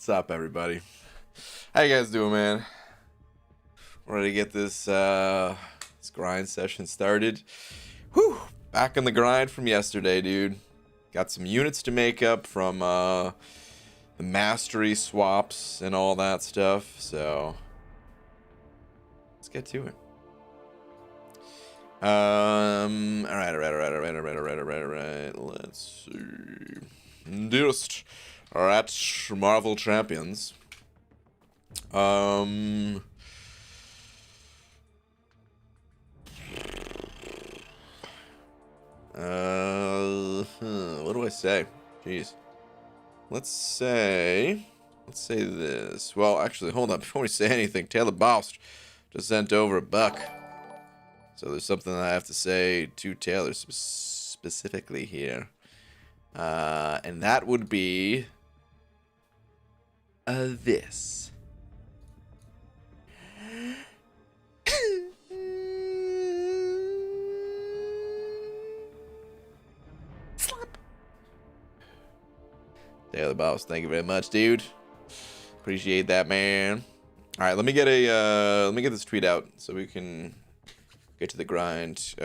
What's up, everybody? How you guys doing, man? Ready to get this grind session started? Whew! Back on the grind from yesterday, dude. Got some units to make up from the mastery swaps and all that stuff. So let's get to it. All right. Let's see. Newest at Marvel Champions. What do I say? Jeez. Let's say this. Well, actually, hold on. Before we say anything, Taylor Boust just sent over $1. So there's something that I have to say to Taylor specifically here. And that would be this. Slap. Taylor Boss, thank you very much, dude. Appreciate that, man. All right, let me get this tweet out so we can get to the grind.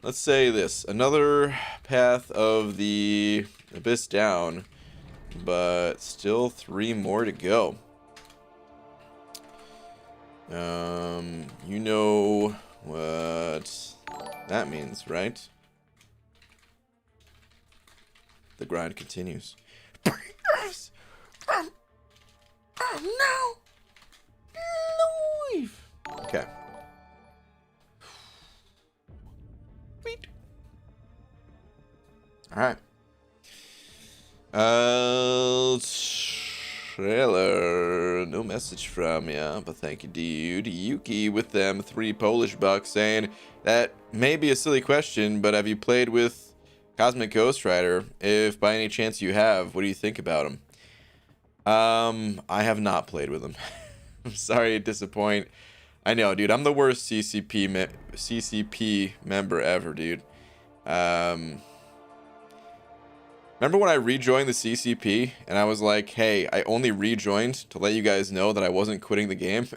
Let's say this. Another path of the Abyss down, but still 3 more to go. You know what that means, right? The grind continues. Yes! No! Live! Okay. Wait. Alright. Trailer. No message from ya, but thank you, dude. Yuki with them 3 Polish bucks saying that may be a silly question, but have you played with Cosmic Ghost Rider? If by any chance you have, what do you think about him? I have not played with him. I'm sorry to disappoint. I know, dude. I'm the worst CCP member ever, dude. Remember when I rejoined the CCP and I was like, hey, I only rejoined to let you guys know that I wasn't quitting the game?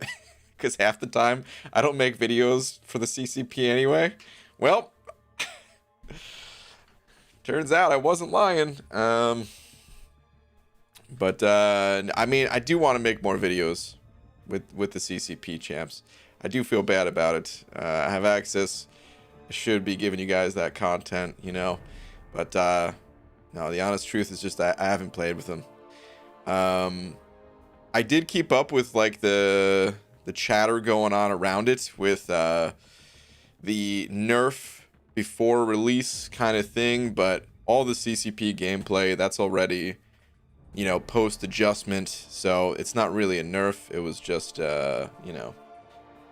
Because half the time I don't make videos for the CCP anyway. Well, turns out I wasn't lying. But I mean, I do want to make more videos with the CCP champs. I do feel bad about it. I have access. I should be giving you guys that content, you know. But no, the honest truth is just I haven't played with them. I did keep up with like the chatter going on around it with the nerf before release kind of thing, but all the CCP gameplay, that's already, you know, post adjustment, so it's not really a nerf. It was just you know,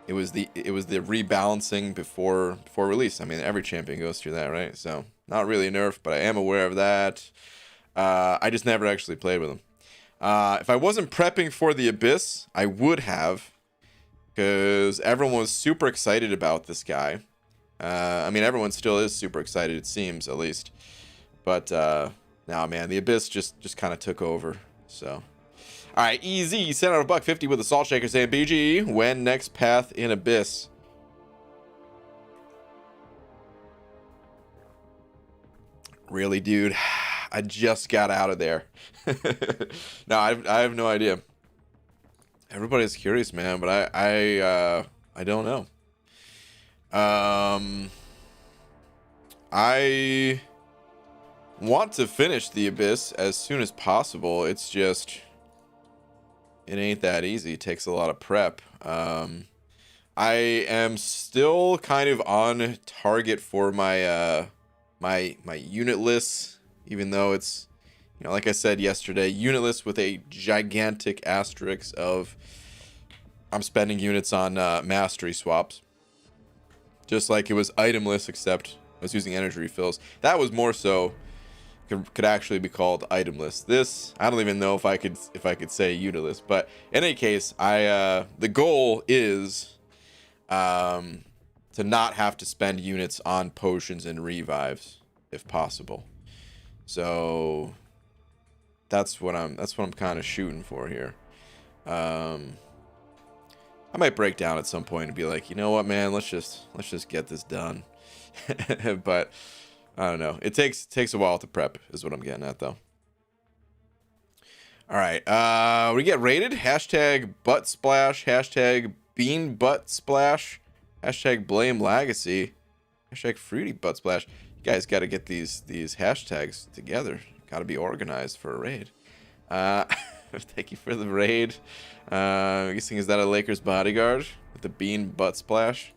it was the rebalancing before release. I mean, every champion goes through that, right? So not really a nerf, but I am aware of that. I just never actually played with him. If I wasn't prepping for the Abyss, I would have, because everyone was super excited about this guy. I mean, everyone still is super excited, it seems, at least. But nah, man, the Abyss just kind of took over. So, all right, easy. Sent out $1.50 with the Salt Shaker saying, BG, when next path in Abyss? Really, dude? I just got out of there. No, I have no idea. Everybody's curious, man, but I don't know. I want to finish the Abyss as soon as possible. It's just, it ain't that easy. It takes a lot of prep. I am still kind of on target for my my unit list, even though it's, you know, like I said yesterday, unit list with a gigantic asterisk of I'm spending units on mastery swaps, just like it was itemless, except I was using energy refills. That was more so could actually be called itemless. This, I don't even know if I could say unitless, but in any case, the goal is to not have to spend units on potions and revives if possible. So that's what I'm kind of shooting for here. I might break down at some point and be like, you know what, man, let's just get this done. But I don't know. It takes a while to prep, is what I'm getting at, though. All right, we get rated. Hashtag butt splash. Hashtag bean butt splash. Hashtag blame legacy. Hashtag fruity butt splash. You guys got to get these hashtags together. Got to be organized for a raid. Thank you for the raid. I'm guessing, is that a Lakers bodyguard with the bean butt splash?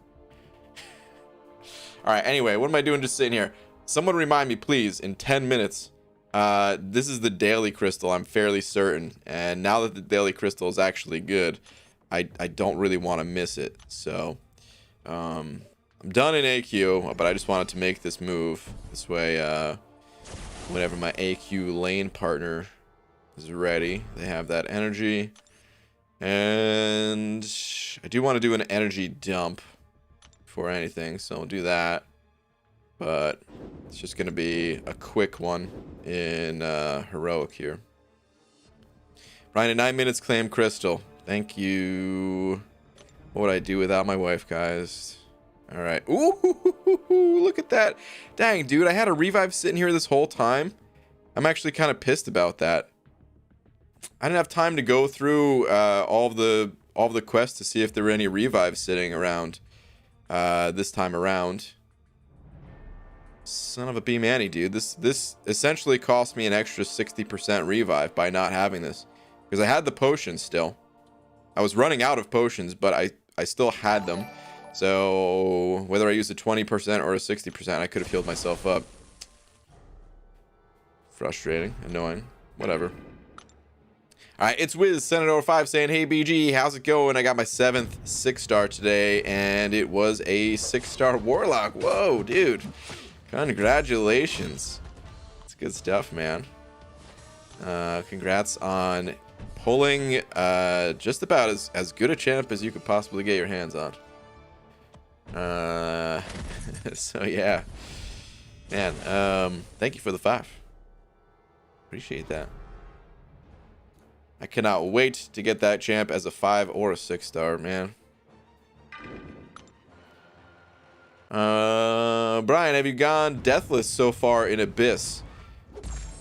All right, anyway, what am I doing just sitting here? Someone remind me, please, in 10 minutes. This is the daily crystal, I'm fairly certain. And now that the daily crystal is actually good, I don't really want to miss it. So, I'm done in AQ, but I just wanted to make this move. This way, whenever my AQ lane partner is ready, they have that energy. And I do want to do an energy dump before anything, so I'll do that. But it's just going to be a quick one in heroic here. Brian, in 9 minutes, claim crystal. Thank you. What would I do without my wife, guys? All right. Ooh, look at that. Dang, dude, I had a revive sitting here this whole time. I'm actually kind of pissed about that. I didn't have time to go through all of the quests to see if there were any revives sitting around this time around. Son of a B-Manny, dude. This essentially cost me an extra 60% revive by not having this. Because I had the potions still. I was running out of potions, but I still had them. So whether I used a 20% or a 60%, I could have healed myself up. Frustrating, annoying, whatever. Alright, it's Wiz, Senator 5 saying, hey BG, how's it going? I got my 7th 6-star today, and it was a 6-star Warlock. Whoa, dude. Congratulations. That's good stuff, man. Congrats on pulling just about as good a champ as you could possibly get your hands on. So yeah. Man, thank you for the 5. Appreciate that. I cannot wait to get that champ as a 5 or a 6-star, man. Brian, have you gone deathless so far in Abyss?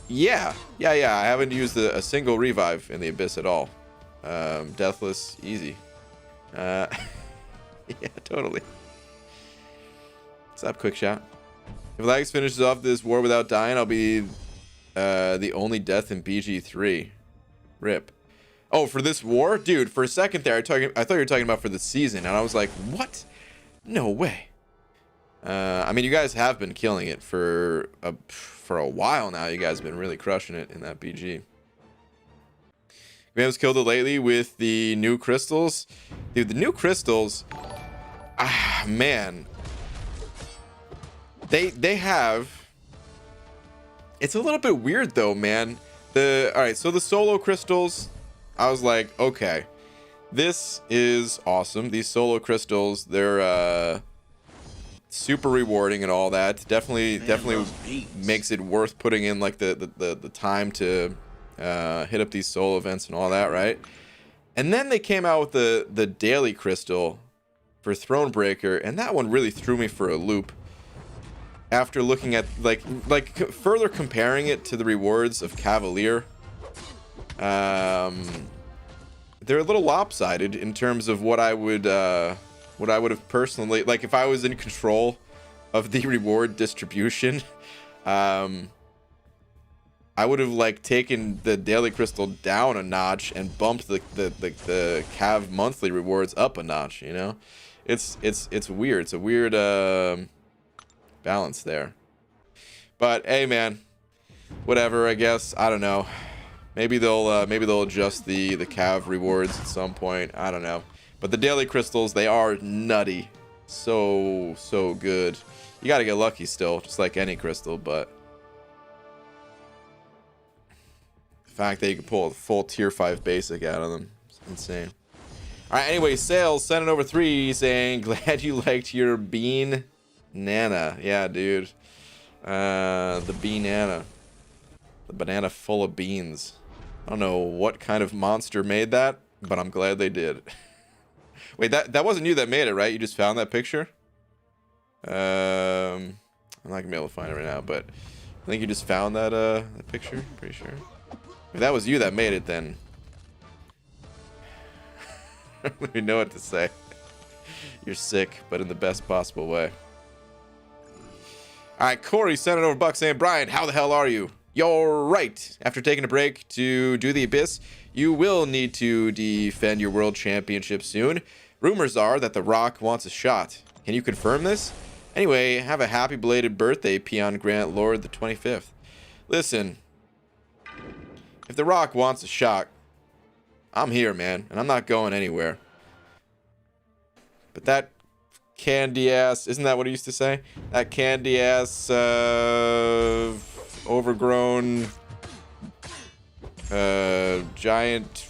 Yeah. I haven't used a single revive in the Abyss at all. Deathless, easy. Yeah, totally. What's up, quick shot? If Lags finishes off this war without dying, I'll be the only death in BG3. Rip. Oh, for this war? Dude, for a second there, I thought you were talking about for the season, and I was like, what? No way. I mean, you guys have been killing it for a while now. You guys have been really crushing it in that BG. Graham's killed it lately with the new crystals. Dude, the new crystals, man. They have... It's a little bit weird, though, man. Alright, so the solo crystals, I was like, okay, this is awesome. These solo crystals, they're super rewarding and all that. Definitely makes it worth putting in like the time to hit up these solo events and all that, right? And then they came out with the daily crystal for Thronebreaker, and that one really threw me for a loop. After looking at like further comparing it to the rewards of Cavalier, they're a little lopsided in terms of what I would have personally, like, if I was in control of the reward distribution. I would have like taken the daily crystal down a notch and bumped the Cav monthly rewards up a notch. You know, it's weird. It's a weird balance there. But hey, man, whatever. I guess, I don't know. Maybe they'll adjust the Cav rewards at some point. I don't know. But the daily crystals, they are nutty. So good. You gotta get lucky still, just like any crystal, but the fact that you can pull a full tier 5 basic out of them is insane. Alright, anyway, Sales sent it over 3 saying, glad you liked your bean nana. Yeah, dude. The bean nana. The banana full of beans. I don't know what kind of monster made that, but I'm glad they did. Wait, that wasn't you that made it, right? You just found that picture? I'm not gonna be able to find it right now, but I think you just found that picture. Pretty sure. If that was you that made it, then I don't even know what to say. You're sick, but in the best possible way. All right, Corey sent it over Buck saying, Brian, how the hell are you? You're right. After taking a break to do the Abyss, you will need to defend your world championship soon. Rumors are that The Rock wants a shot. Can you confirm this? Anyway, have a happy belated birthday, Peon Grant Lord the 25th. Listen, if The Rock wants a shot, I'm here, man, and I'm not going anywhere. But that candy ass, isn't that what he used to say? That candy ass, overgrown, giant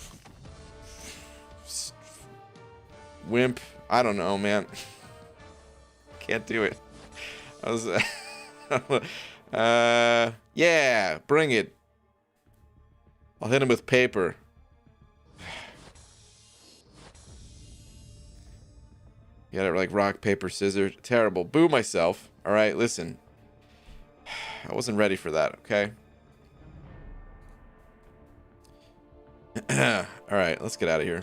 wimp. I don't know, man. Can't do it. I was, yeah, bring it. I'll hit him with paper. You got it like rock, paper, scissors. Terrible. Boo myself. All right, listen. I wasn't ready for that, okay? All right, let's get out of here.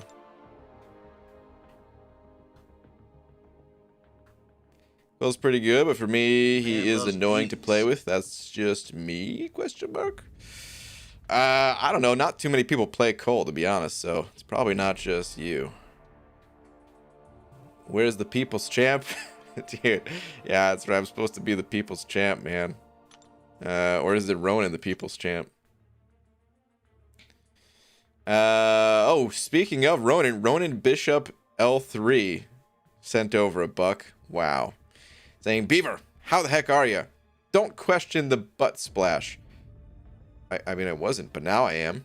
Feels pretty good, but for me, he is annoying to play with. That's just me, question mark? I don't know. Not too many people play Cole, to be honest, so it's probably not just you. Where's the people's champ? Dude, yeah, that's right. I'm supposed to be the people's champ, man. Or is it Ronan the people's champ? Oh, speaking of Ronan Bishop L3 sent over a buck. Wow. Saying, Beaver, how the heck are you? Don't question the butt splash. I mean, I wasn't, but now I am.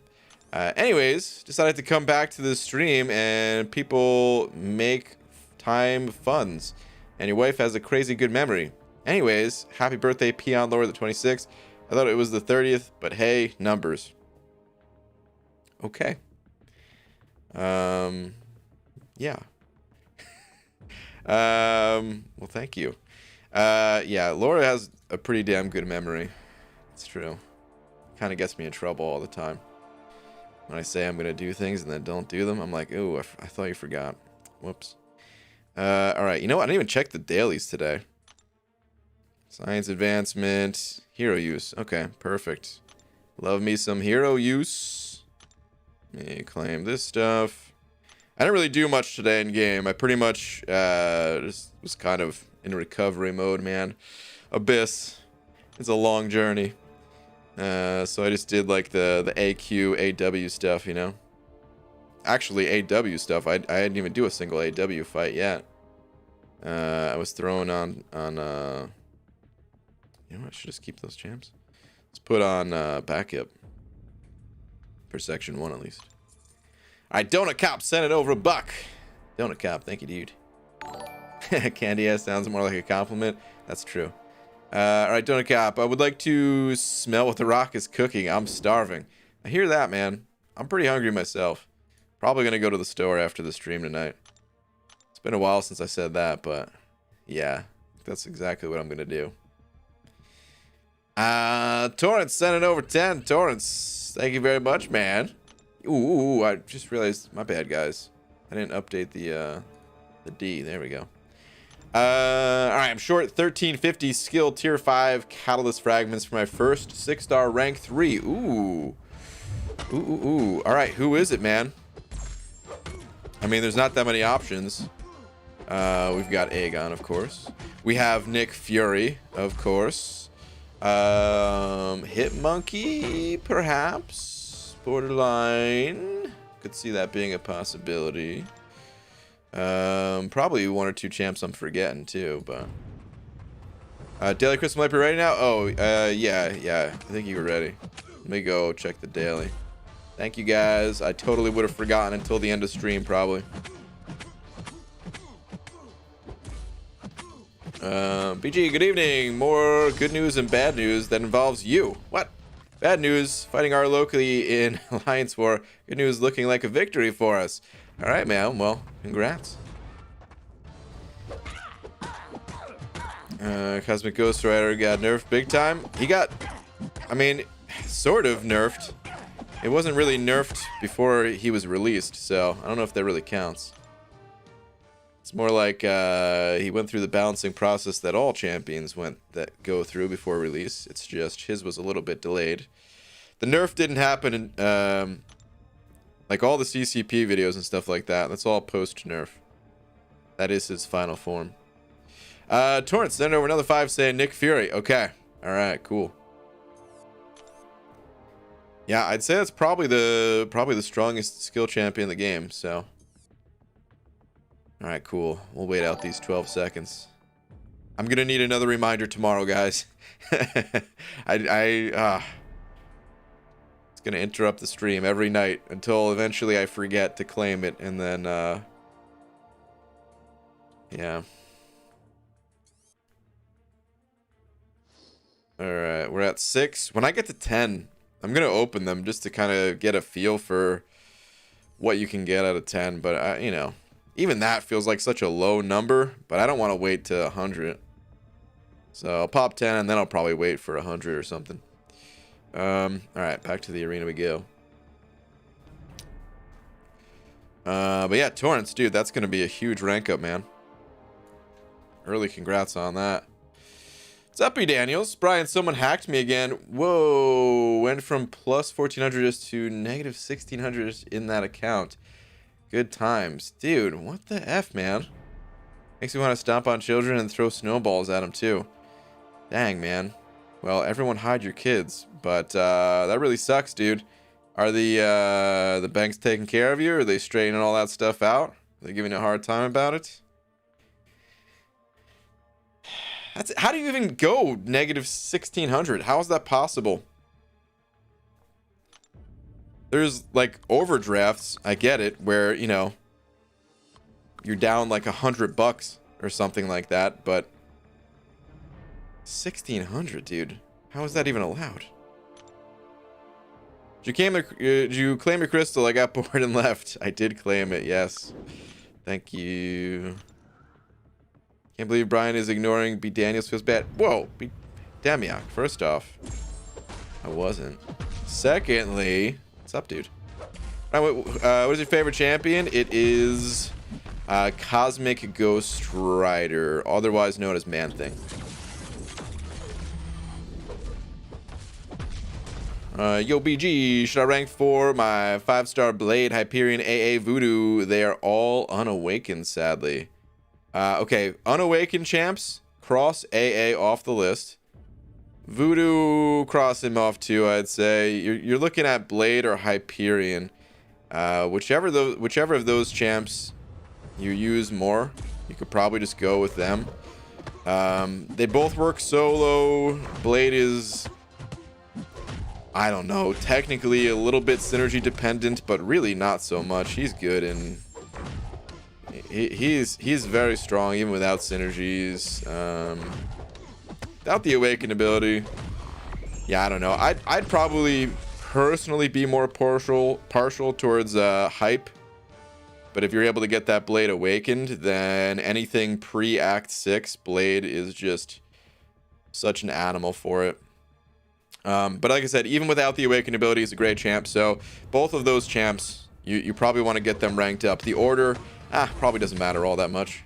Anyways, decided to come back to the stream and people make time funds. And your wife has a crazy good memory. Anyways, happy birthday, Peon Lord the 26th. I thought it was the 30th, but hey, numbers. Okay. Yeah. Well, thank you. Yeah, Laura has a pretty damn good memory. It's true. Kind of gets me in trouble all the time. When I say I'm going to do things and then don't do them, I'm like, ooh, I thought you forgot. Whoops. Alright, you know what? I didn't even check the dailies today. Science advancement. Hero use. Okay, perfect. Love me some hero use. Let me claim this stuff. I didn't really do much today in game. I pretty much just was kind of in recovery mode, man. Abyss. It's a long journey. So I just did like the AQ, AW stuff, you know. Actually, AW stuff. I didn't even do a single AW fight yet. I was thrown on you know what? I should just keep those champs. Let's put on backup for section 1 at least. All right, Donut Cop, send it over a buck. Donut Cop, thank you, dude. Candy ass sounds more like a compliment. That's true. All right, Donut Cop, I would like to smell what the Rock is cooking. I'm starving. I hear that, man. I'm pretty hungry myself. Probably gonna go to the store after the stream tonight. It's been a while since I said that, but yeah, that's exactly what I'm gonna do. Torrance sent it over 10. Torrance, thank you very much, man. Ooh, I just realized, my bad, guys. I didn't update the D. There we go. Alright, I'm short 1350 skill tier 5 catalyst fragments for my first 6-star rank 3. Ooh. Ooh. Alright, who is it, man? I mean, there's not that many options. We've got Aegon, of course. We have Nick Fury, of course. Hit Monkey, perhaps. Borderline. Could see that being a possibility. Probably 1 or 2 champs I'm forgetting too, but daily crystal might be ready now. Oh, yeah, I think you were ready. Let me go check the daily. Thank you, guys. I totally would have forgotten until the end of stream, probably. BG, good evening. More good news and bad news that involves you. What? Bad news, fighting our locally in Alliance War. Good news, looking like a victory for us. All right, man. Well, congrats. Cosmic Ghost Rider got nerfed big time. He got, I mean, sort of nerfed. It wasn't really nerfed before he was released, so I don't know if that really counts. It's more like he went through the balancing process that all champions go through before release. It's just his was a little bit delayed. The nerf didn't happen in, like all the CCP videos and stuff like that. That's all post nerf. That is his final form. Torrance send over another 5 saying Nick Fury. Okay. All right. Cool. Yeah, I'd say that's probably the strongest skill champion in the game. So. All right, cool. We'll wait out these 12 seconds. I'm gonna need another reminder tomorrow, guys. It's gonna interrupt the stream every night until eventually I forget to claim it, and then yeah. All right, we're at 6. When I get to 10, I'm gonna open them just to kind of get a feel for what you can get out of 10. But you know. Even that feels like such a low number, but I don't want to wait to 100. So I'll pop 10 and then I'll probably wait for 100 or something. All right, back to the arena we go. But yeah, Torrance, dude, that's going to be a huge rank up, man. Early congrats on that. What's up, Daniels? Brian, someone hacked me again. Whoa, went from plus 1400 to negative 1600 in that account. Good times. Dude, what the F, man? Makes me want to stomp on children and throw snowballs at them, too. Dang, man. Well, everyone hide your kids. But, that really sucks, dude. Are the banks taking care of you? Are they straightening all that stuff out? Are they giving you a hard time about it? How do you even go negative 1600? How is that possible? There's like overdrafts, I get it, where, you know, you're down like $100 or something like that, but 1600, dude. How is that even allowed? Did you claim your crystal? I got bored and left. I did claim it, yes. Thank you. Can't believe Brian is ignoring B. Daniels feels bad. Whoa, B. Damiak, first off, I wasn't. Secondly, what's up, dude? All right, what is your favorite champion? It is Cosmic Ghost Rider, otherwise known as Man-Thing. Yo, BG, should I rank for my 5-star Blade, Hyperion, AA, Voodoo? They are all unawakened, sadly. Okay, unawakened champs, cross AA off the list. Voodoo, cross him off too, I'd say. You're looking at Blade or Hyperion. Whichever of those champs you use more, you could probably just go with them. They both work solo. Blade is, I don't know, technically a little bit synergy dependent, but really not so much. He's good, and he's very strong even without synergies. Without the awakened ability, yeah, I don't know. I'd probably personally be more partial towards hype, but if you're able to get that Blade awakened, then anything pre-Act 6, Blade is just such an animal for it. But like I said, even without the awakened ability, he's a great champ. So both of those champs, you probably want to get them ranked up. The order, probably doesn't matter all that much.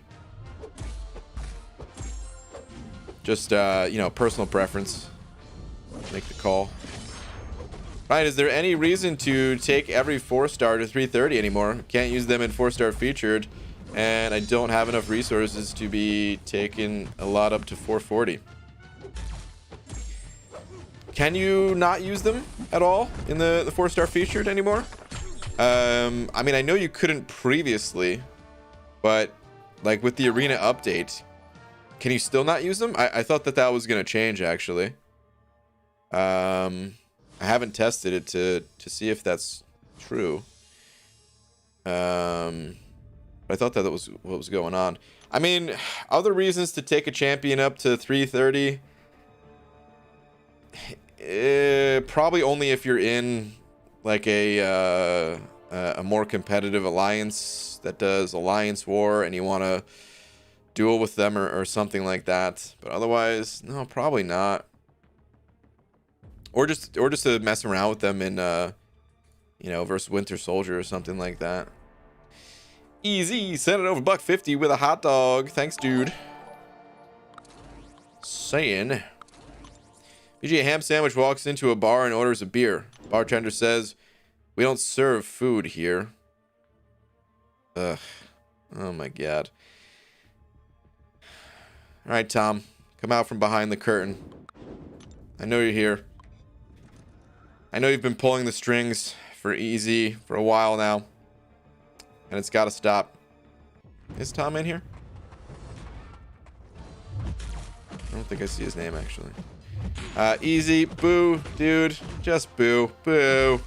Just, you know, personal preference. Make the call. Right, is there any reason to take every 4-star to 330 anymore? Can't use them in 4-star featured, and I don't have enough resources to be taking a lot up to 440. Can you not use them at all in the 4-star featured anymore? I mean, I know you couldn't previously, but like with the arena update, can you still not use them? I thought that was going to change, actually. I haven't tested it to see if that's true. But I thought that was what was going on. I mean, other reasons to take a champion up to 330. Probably only if you're in like a more competitive alliance that does alliance war and you want to duel with them or something like that. But otherwise, no, probably not. Or just to mess around with them in you know, versus Winter Soldier or something like that. Easy, send it over $1.50 with a hot dog. Thanks, dude. Saying. BG, a ham sandwich walks into a bar and orders a beer. Bartender says, "We don't serve food here." Ugh. Oh my god. All right, Tom. Come out from behind the curtain. I know you're here. I know you've been pulling the strings for Easy for a while now. And it's got to stop. Is Tom in here? I don't think I see his name, actually. Easy. Boo, dude. Just boo. Boo.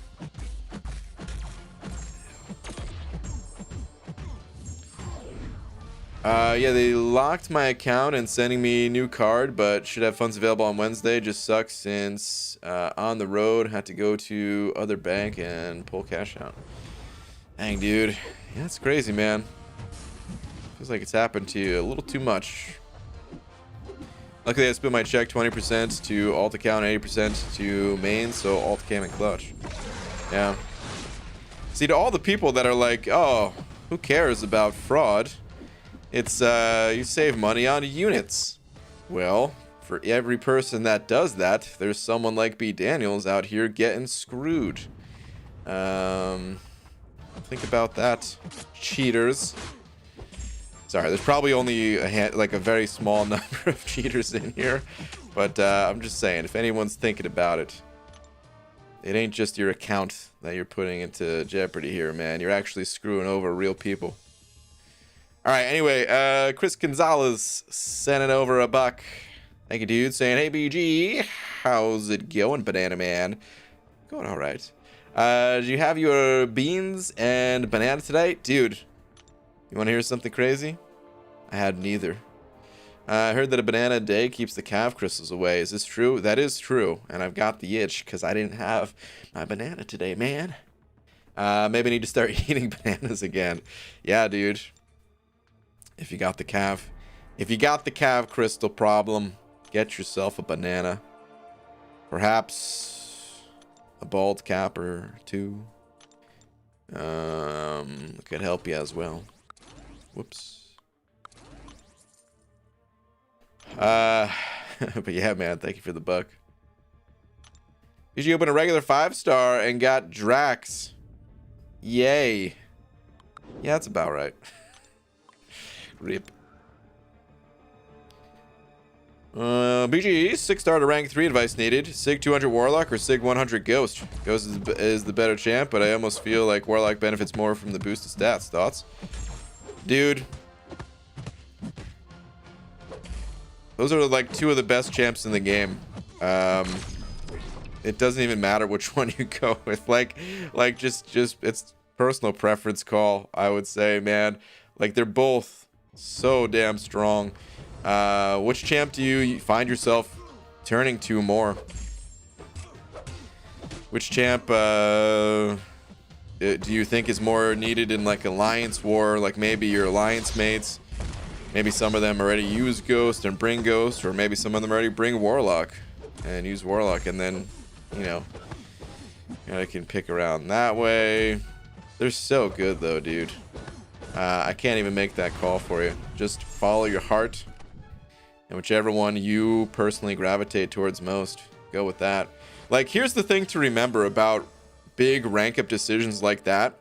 Yeah, they locked my account and sending me new card, but should have funds available on Wednesday. Just sucks since on the road, had to go to other bank and pull cash out. Dang, dude. Yeah, it's crazy, man. Feels like it's happened to you a little too much. Luckily, I split my check 20% to alt account, 80% to main, so alt cam and clutch. Yeah. See, to all the people that are like, oh, who cares about fraud? It's, you save money on units. Well, for every person that does that, there's someone like B. Daniels out here getting screwed. Think about that, cheaters. Sorry, there's probably only like a very small number of cheaters in here, but I'm just saying, if anyone's thinking about it, it ain't just your account that you're putting into jeopardy here, man. You're actually screwing over real people. All right, anyway, Chris Gonzalez sending over $1. Thank you, dude. Saying, hey, BG, how's it going, Banana Man? Going all right. Do you have your beans and banana today? Dude, you want to hear something crazy? I had neither. I heard that a banana a day keeps the calf crystals away. Is this true? That is true. And I've got the itch because I didn't have my banana today, man. Maybe I need to start eating bananas again. Yeah, dude. If you got the calf crystal problem, get yourself a banana. Perhaps a bald cap or two. Could help you as well. Whoops. But yeah, man, thank you for the buck. Did you open a regular 5-star and got Drax? Yay. Yeah, that's about right. Rip. BG, 6-star to rank 3 advice needed. Sig 200 Warlock or Sig 100 Ghost? Ghost is the better champ, but I almost feel like Warlock benefits more from the boosted stats. Thoughts? Dude. Those are like 2 of the best champs in the game. It doesn't even matter which one you go with. Like just it's personal preference call, I would say, man. Like, they're both so damn strong. Which champ do you find yourself turning to more? Which champ do you think is more needed in like alliance war? Like maybe your alliance mates, maybe some of them already use Ghost and bring Ghost, or maybe some of them already bring Warlock and use Warlock, and then you know I can pick around that way. They're so good though, dude. I can't even make that call for you. Just follow your heart, and whichever one you personally gravitate towards most, go with that. Like, here's the thing to remember about big rank up decisions like that.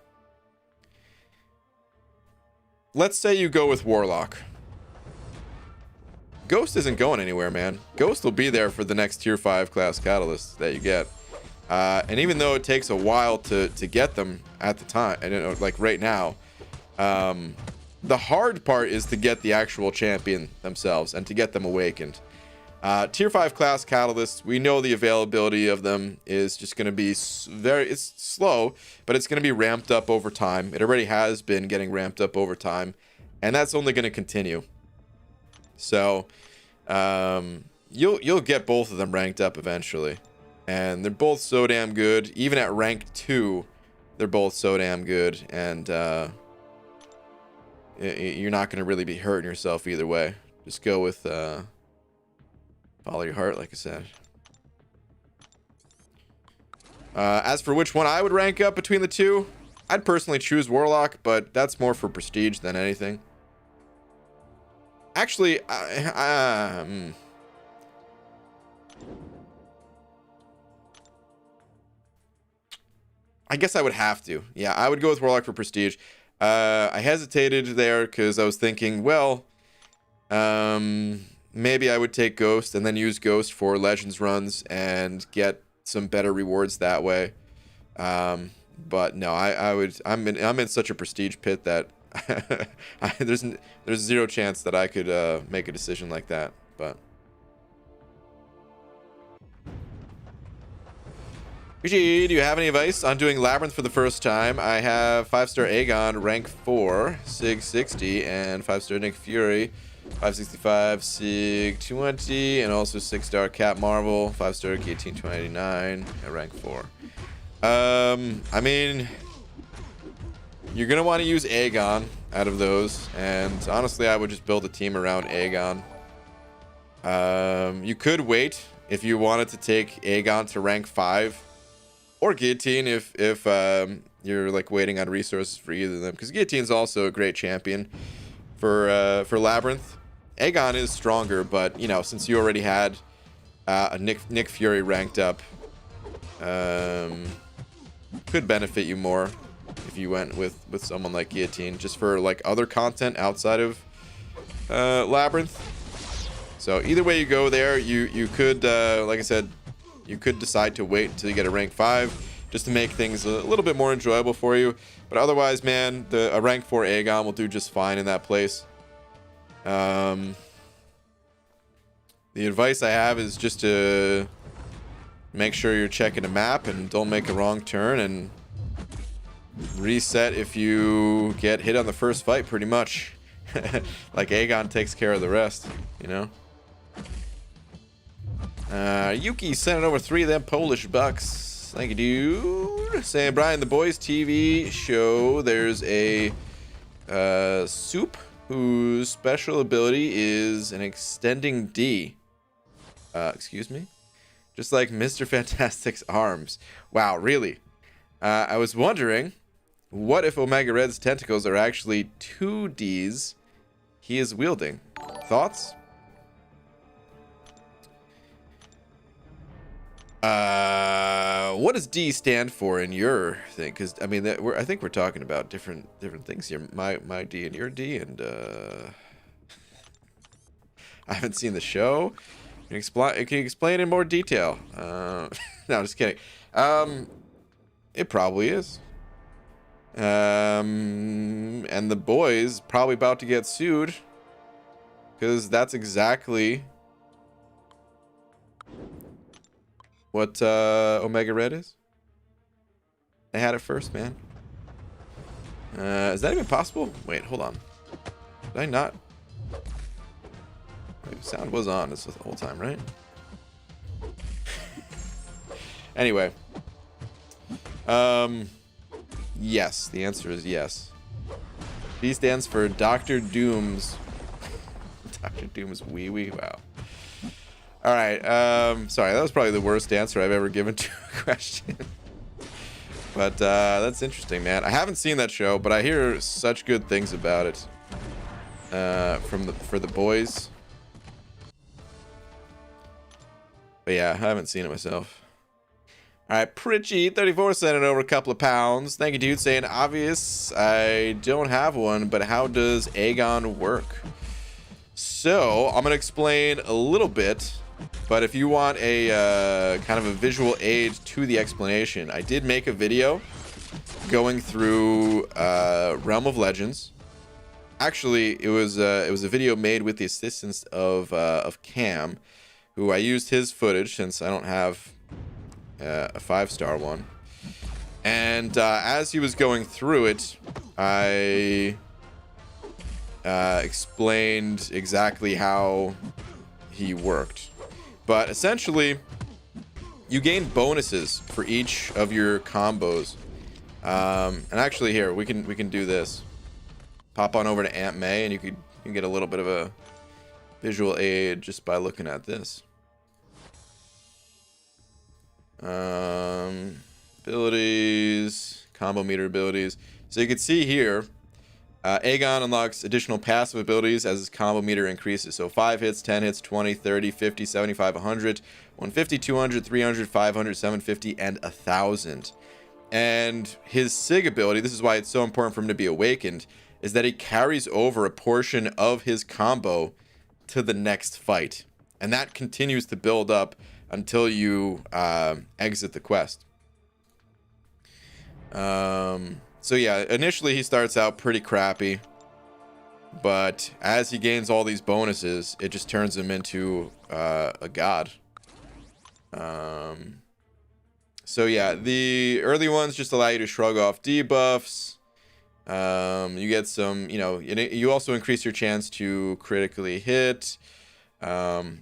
Let's say you go with Warlock. Ghost isn't going anywhere, man. Ghost will be there for the next tier 5 class catalysts that you get. And even though it takes a while to get them at the time, and like right now, the hard part is to get the actual champion themselves and to get them awakened. Tier 5 class catalysts, we know the availability of them is just going to be it's slow, but it's going to be ramped up over time. It already has been getting ramped up over time, and that's only going to continue. So you'll get both of them ranked up eventually. And they're both so damn good. Even at rank 2, they're both so damn good. And you're not going to really be hurting yourself either way. Just go with follow your heart, like I said. As for which one I would rank up between the two, I'd personally choose Warlock, but that's more for prestige than anything. Actually, I guess I would have to. Yeah, I would go with Warlock for prestige. I hesitated there because I was thinking, well, maybe I would take Ghost and then use Ghost for Legends runs and get some better rewards that way. But no, I'm in such a prestige pit that there's zero chance that I could make a decision like that. But PG, do you have any advice on doing Labyrinth for the first time? I have 5-star Aegon, rank 4, Sig 60, and 5-star Nick Fury, 565, Sig 220, and also 6-star Cap Marvel, 5-star Guillotine 299, at rank 4. I mean, you're gonna want to use Aegon out of those, and honestly, I would just build a team around Aegon. You could wait if you wanted to take Aegon to rank 5. Or Guillotine if you're like waiting on resources for either of them, because Guillotine's also a great champion for Labyrinth. Aegon is stronger, but you know, since you already had a Nick Fury ranked up, could benefit you more if you went with someone like Guillotine, just for like other content outside of Labyrinth. So either way you go there, you could like I said, you could decide to wait until you get a rank 5 just to make things a little bit more enjoyable for you. But otherwise, man, a rank 4 Aegon will do just fine in that place. The advice I have is just to make sure you're checking the map and don't make a wrong turn, and reset if you get hit on the first fight, pretty much. Like Aegon takes care of the rest, you know? Yuki sending over 3 of them Polish bucks. Thank you, dude. Saying, Brian, the boys TV show, there's a soup whose special ability is an extending D. Excuse me? Just like Mr. Fantastic's arms. Wow, really? I was wondering, what if Omega Red's tentacles are actually 2 Ds he is wielding? Thoughts? What does D stand for in your thing? Because I mean, I think we're talking about different things here. My D and your D, and I haven't seen the show. Can you explain in more detail? No, I'm just kidding. It probably is. And the boys probably about to get sued, because that's exactly what Omega Red is. They had it first, man. Is that even possible? Wait, hold on. Did I not? Wait, sound was on this the whole time, right? Anyway. Yes, the answer is yes. D stands for Dr. Doom's. Dr. Doom's wee wee. Wow. All right. Sorry, that was probably the worst answer I've ever given to a question. But that's interesting, man. I haven't seen that show, but I hear such good things about it. For the boys. But yeah, I haven't seen it myself. All right, Pritchie34 sending over a couple of pounds. Thank you, dude. Saying, obvious, I don't have one, but how does Aegon work? So, I'm going to explain a little bit, but if you want a kind of a visual aid to the explanation, I did make a video going through Realm of Legends. Actually, it was a video made with the assistance of Cam, who I used his footage since I don't have a 5-star one. And as he was going through it, I explained exactly how he worked. But essentially, you gain bonuses for each of your combos. And actually, here we can do this. Pop on over to Aunt May, and you can get a little bit of a visual aid just by looking at this. Abilities, combo meter abilities. So you can see here, Aegon unlocks additional passive abilities as his combo meter increases. So 5 hits, 10 hits, 20, 30, 50, 75, 100, 150, 200, 300, 500, 750, and 1,000. And his SIG ability, this is why it's so important for him to be awakened, is that he carries over a portion of his combo to the next fight. And that continues to build up until you exit the quest. So yeah, initially he starts out pretty crappy, but as he gains all these bonuses, it just turns him into a god. So yeah, the early ones just allow you to shrug off debuffs. You get some, you also increase your chance to critically hit. And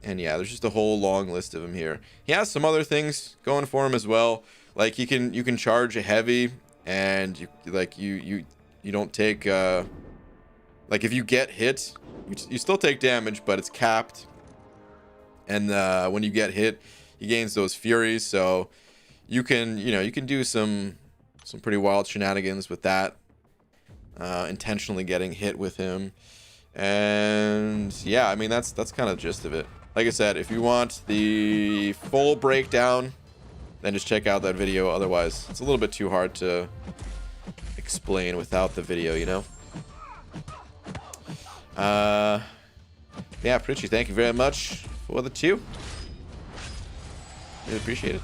yeah, there's just a whole long list of them here. He has some other things going for him as well. Like you can charge a heavy, and you don't take like if you get hit, you still take damage, but it's capped. And when you get hit, he gains those furies. So you can do some pretty wild shenanigans with that. Intentionally getting hit with him. And yeah, I mean that's kind of the gist of it. Like I said, if you want the full breakdown, then just check out that video. Otherwise, it's a little bit too hard to explain without the video, Yeah, Pritchie, thank you very much for the 2. Really appreciate it.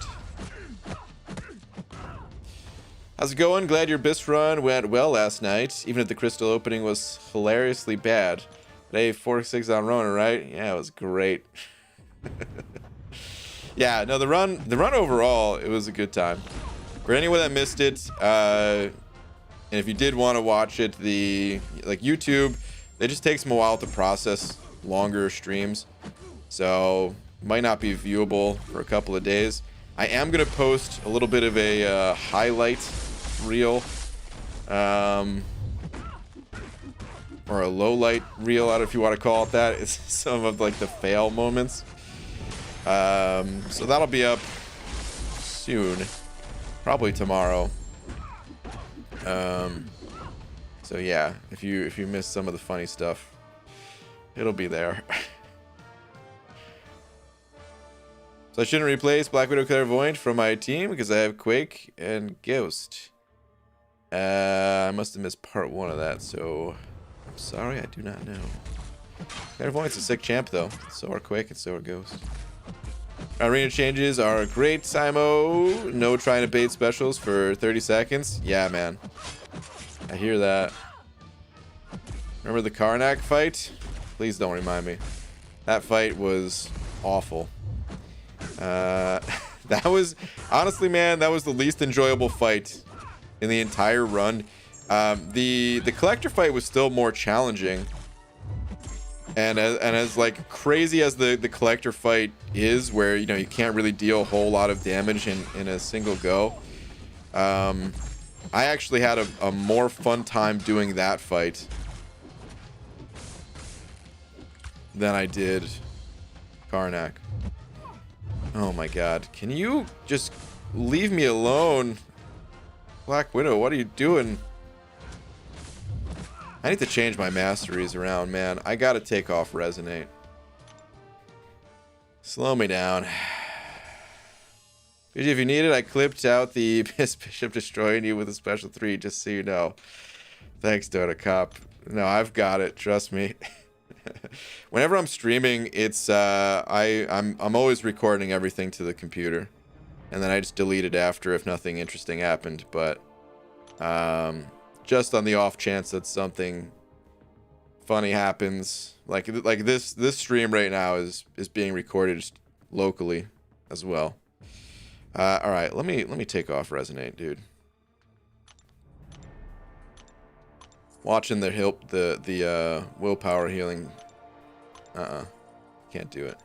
How's it going? Glad your BIS run went well last night, even if the crystal opening was hilariously bad. Today, 4-6 on Rona, right? Yeah, it was great. Yeah, no, the run overall, it was a good time. For anyone that missed it, and if you did want to watch it, YouTube, it just takes them a while to process longer streams, so might not be viewable for a couple of days. I am gonna post a little bit of a highlight reel, or a low light reel, I don't know if you want to call it that. It's some of like the fail moments. So that'll be up soon, probably tomorrow. So yeah, if you missed some of the funny stuff, it'll be there. So I shouldn't replace Black Widow Clairvoyant from my team because I have Quake and Ghost. I must have missed part 1 of that, so I'm sorry, I do not know. Clairvoyant's a sick champ though. So are Quake and so are Ghost. Arena changes are great, Simo. No trying to bait specials for 30 seconds. Yeah, man. I hear that. Remember the Karnak fight? Please don't remind me. That fight was awful. That was, honestly, man, that was the least enjoyable fight in the entire run. The collector fight was still more challenging. And as like crazy as the collector fight is, where you can't really deal a whole lot of damage in a single go, I actually had a more fun time doing that fight than I did Karnak. Oh my god, can you just leave me alone? Black Widow, what are you doing? I need to change my masteries around, man. I gotta take off Resonate. Slow me down. If you need it, I clipped out the Bishop destroying you with a special 3, just so you know. Thanks, Dota Cop. No, I've got it. Trust me. Whenever I'm streaming, it's I'm always recording everything to the computer, and then I just delete it after if nothing interesting happened. But just on the off chance that something funny happens, like this stream right now is being recorded just locally as well. All right, let me take off Resonate, dude. Watching the willpower healing. Can't do it.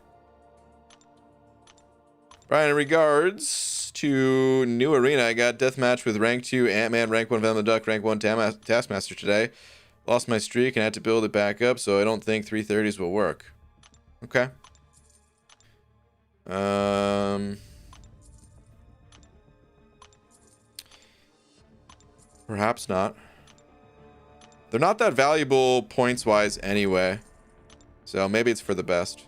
Brian, in regards to new arena, I got deathmatch with rank 2 Ant-Man, rank 1 Venom the Duck, rank 1 Taskmaster today. Lost my streak and had to build it back up, so I don't think 330s will work. Okay. Perhaps not. They're not that valuable points-wise anyway, so maybe it's for the best.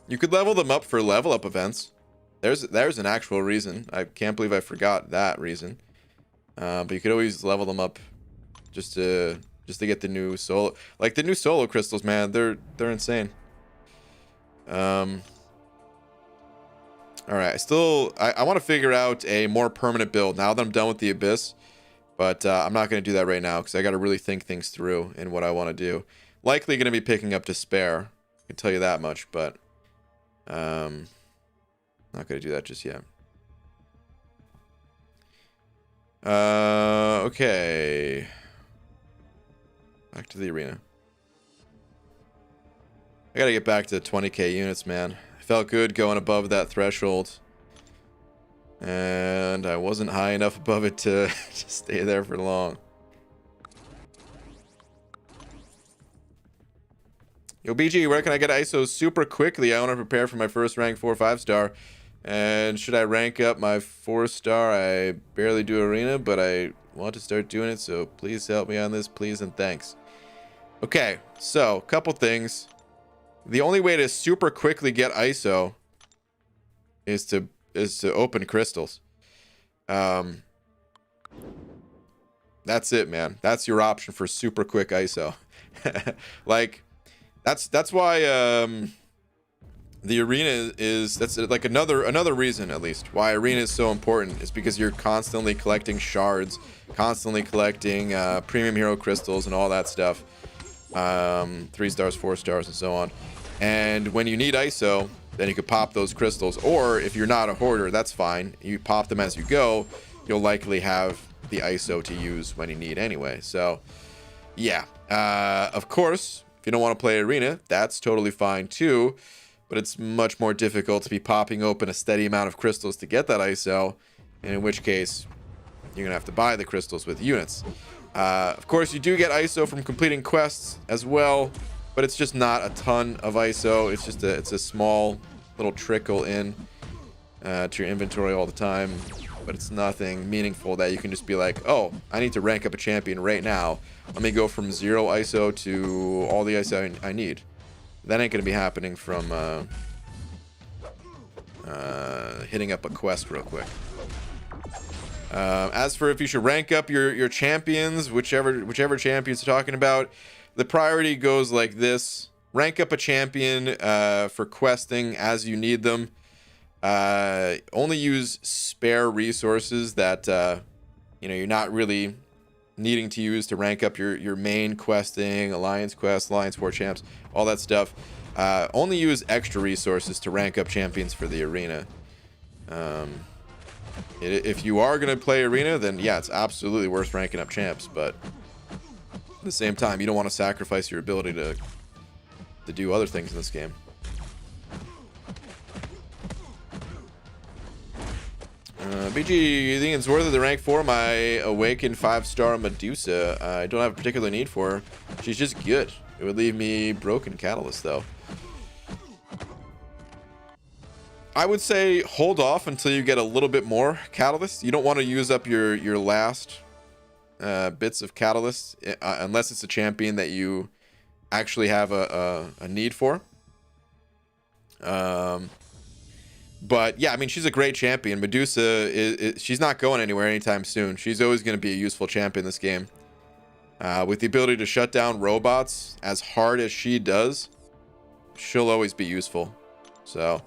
You could level them up for level up events. There's an actual reason. I can't believe I forgot that reason. But you could always level them up just to get the new solo, like the new solo crystals, man. They're insane. All right, I want to figure out a more permanent build now that I'm done with the Abyss, but I'm not going to do that right now because I got to really think things through in what I want to do. Likely going to be picking up Despair. I can tell you that much, but not going to do that just yet. Okay. Back to the arena. I gotta get back to 20k units, man. I felt good going above that threshold. And I wasn't high enough above it to stay there for long. Yo, BG, where can I get ISO super quickly? I want to prepare for my first rank 4 5-star. And should I rank up my 4-star? I barely do arena, but I want to start doing it, so please help me on this, please and thanks. Okay, so, couple things. The only way to super quickly get ISO is to open crystals. That's it, man. That's your option for super quick ISO. Like, that's why the arena that's like another reason, at least, why arena is so important is because you're constantly collecting shards, constantly collecting premium hero crystals and all that stuff. 3 stars, 4 stars, and so on. And when you need ISO, then you could pop those crystals, or if you're not a hoarder, that's fine. You pop them as you go. You'll likely have the ISO to use when you need anyway. So yeah, of course, if you don't want to play arena, that's totally fine too, but it's much more difficult to be popping open a steady amount of crystals to get that ISO, and in which case you're gonna have to buy the crystals with units. Of course, you do get ISO from completing quests as well, but it's just not a ton of ISO. It's just it's a small little trickle in to your inventory all the time, but it's nothing meaningful that you can just be like, oh, I need to rank up a champion right now. Let me go from 0 ISO to all the ISO I need. That ain't gonna be happening from hitting up a quest real quick. As for if you should rank up your champions, whichever champions you're talking about, the priority goes like this: rank up a champion for questing as you need them. Only use spare resources that you're not really needing to use to rank up your main questing, alliance quest, alliance 4 champs, all that stuff. Only use extra resources to rank up champions for the arena. If you are going to play arena, then yeah, it's absolutely worth ranking up champs, but at the same time, you don't want to sacrifice your ability to do other things in this game. BG, you think it's worth it to rank 4 my awakened 5-star Medusa? I don't have a particular need for her. She's just good. It would leave me broken Catalyst, though. I would say hold off until you get a little bit more Catalyst. You don't want to use up your last bits of Catalyst unless it's a champion that you actually have a need for. But yeah, I mean, she's a great champion. Medusa she's not going anywhere anytime soon. She's always going to be a useful champion in this game. With the ability to shut down robots as hard as she does, she'll always be useful. So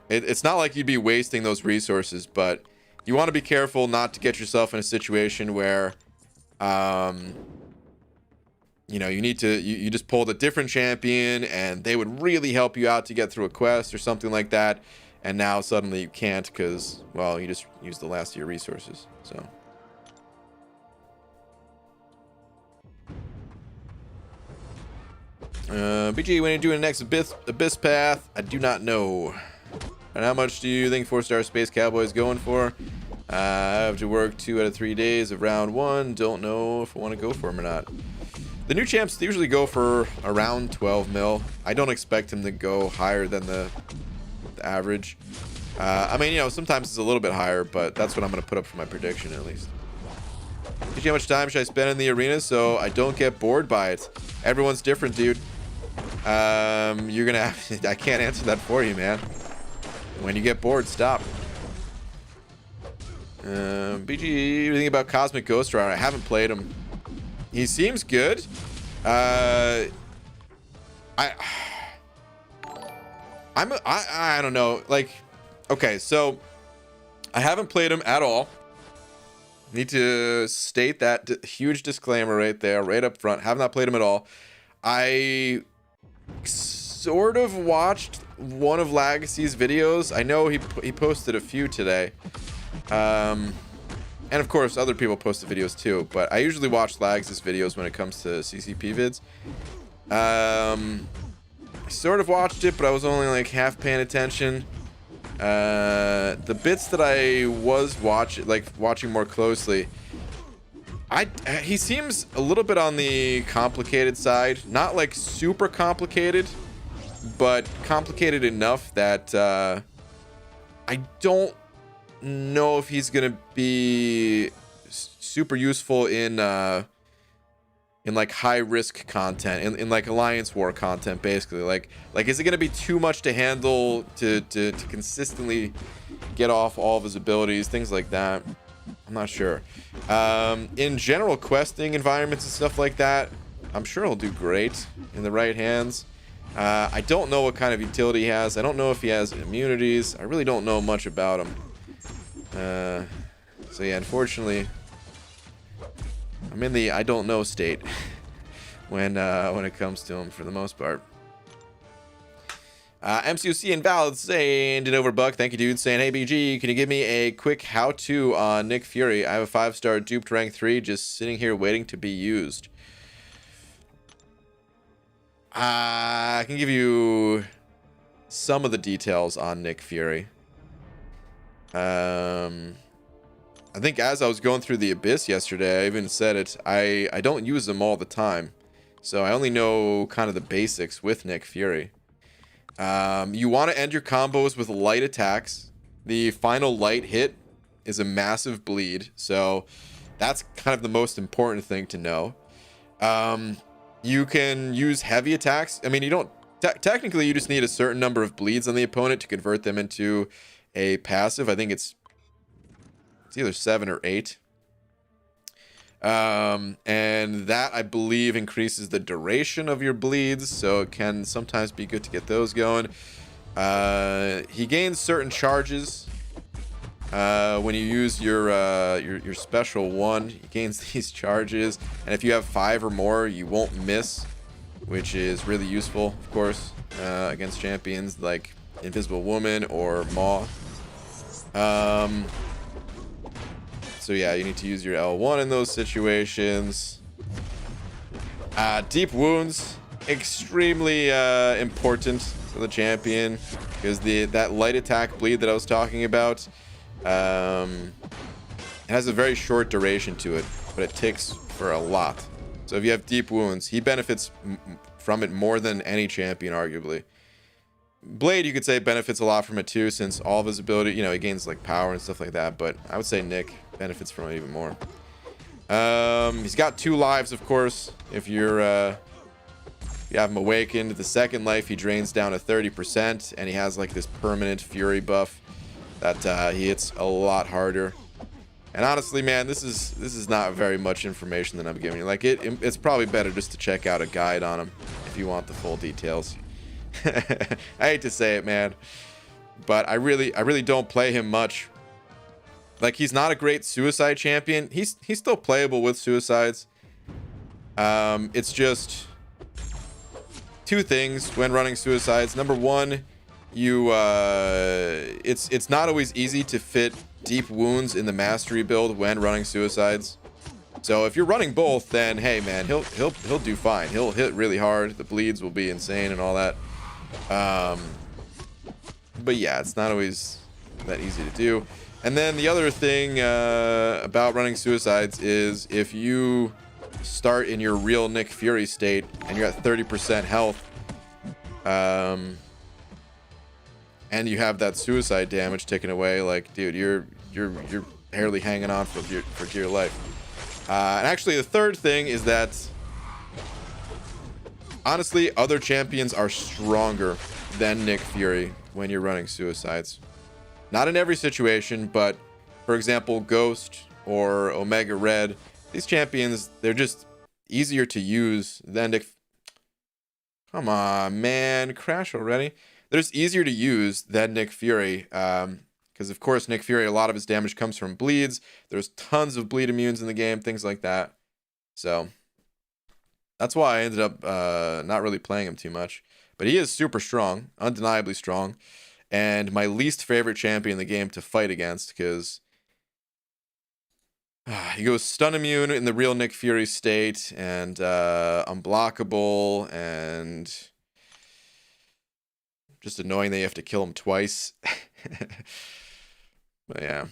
it's not like you'd be wasting those resources, but you want to be careful not to get yourself in a situation where you just pulled a different champion and they would really help you out to get through a quest or something like that, and now suddenly you can't because, well, you just used the last of your resources. So BG, when are you doing the next Abyss Path? I do not know. And how much do you think 4-star Space Cowboy is going for? I have to work 2 out of 3 days of round 1. Don't know if I want to go for him or not. The new champs usually go for around 12 mil. I don't expect him to go higher than the average. I mean, you know, sometimes it's a little bit higher, but that's what I'm going to put up for my prediction at least. How much time should I spend in the arena so I don't get bored by it? Everyone's different, dude. You're going to have... I can't answer that for you, man. When you get bored, stop. BG, what do you think about Cosmic Ghost Rider? I haven't played him. He seems good. I don't know. Like, okay, so I haven't played him at all. Need to state that huge disclaimer right there, right up front. Have not played him at all. I sort of watched one of Legacy's videos. I know he posted a few today. And of course, other people posted videos too. But I usually watch Lags' videos when it comes to CCP vids. I sort of watched it, but I was only like half paying attention. The bits that I was watching more closely, he seems a little bit on the complicated side. Not like super complicated, but complicated enough that I don't know if he's gonna be super useful in like high risk content, in like alliance war content, basically. Like is it gonna be too much to handle to consistently get off all of his abilities, things like that? I'm not sure. In general questing environments and stuff like that, I'm sure he'll do great in the right hands. I don't know what kind of utility he has. I don't know if he has immunities. I really don't know much about him. So yeah, unfortunately, I'm in the I don't know state when it comes to him for the most part. MCOC Invalid saying Denoverbuck, thank you, dude. Saying, hey BG, can you give me a quick how-to on Nick Fury? I have a 5-star duped rank 3 just sitting here waiting to be used. I can give you some of the details on Nick Fury. I think as I was going through the Abyss yesterday, I even said it, I don't use them all the time. So I only know kind of the basics with Nick Fury. You want to end your combos with light attacks. The final light hit is a massive bleed. So that's kind of the most important thing to know. You can use heavy attacks. I mean, you don't... technically, you just need a certain number of bleeds on the opponent to convert them into a passive. I think it's either 7 or 8. And that, I believe, increases the duration of your bleeds, so it can sometimes be good to get those going. He gains certain charges when you use your special one. He gains these charges, and if you have 5 or more, you won't miss, which is really useful, of course, against champions like Invisible Woman or Maw. So yeah, you need to use your L1 in those situations. Deep wounds, extremely important for the champion, because that light attack bleed that I was talking about, it has a very short duration to it, but it ticks for a lot. So if you have deep wounds, he benefits from it more than any champion, arguably. Blade, you could say, benefits a lot from it too, since all of his ability, you know, he gains like power and stuff like that, but I would say Nick benefits from it even more. He's got 2 lives, of course. If you have him awakened, the second life he drains down to 30%, and he has like this permanent fury buff that he hits a lot harder. And honestly, man, this is not very much information that I'm giving you. Like it's probably better just to check out a guide on him if you want the full details. I hate to say it, man, but I really don't play him much. Like, he's not a great suicide champion. He's still playable with suicides. It's just 2 things when running suicides. Number 1, it's not always easy to fit deep wounds in the mastery build when running suicides. So if you're running both, then hey man, he'll do fine. He'll hit really hard. The bleeds will be insane and all that. But yeah, it's not always that easy to do. And then the other thing about running suicides is if you start in your real Nick Fury state and you're at 30% health, and you have that suicide damage taken away, like, dude, you're barely hanging on for dear life. And actually, the third thing is that honestly, other champions are stronger than Nick Fury when you're running suicides. Not in every situation, but for example, Ghost or Omega Red, these champions, they're just easier to use than Nick. Come on, man, crash already. They're just easier to use than Nick Fury. Because of course, Nick Fury, a lot of his damage comes from bleeds. There's tons of bleed immunes in the game, things like that. So that's why I ended up not really playing him too much. But he is super strong, undeniably strong. And my least favorite champion in the game to fight against, because he goes stun immune in the real Nick Fury state, and unblockable, and just annoying that you have to kill him twice. But yeah.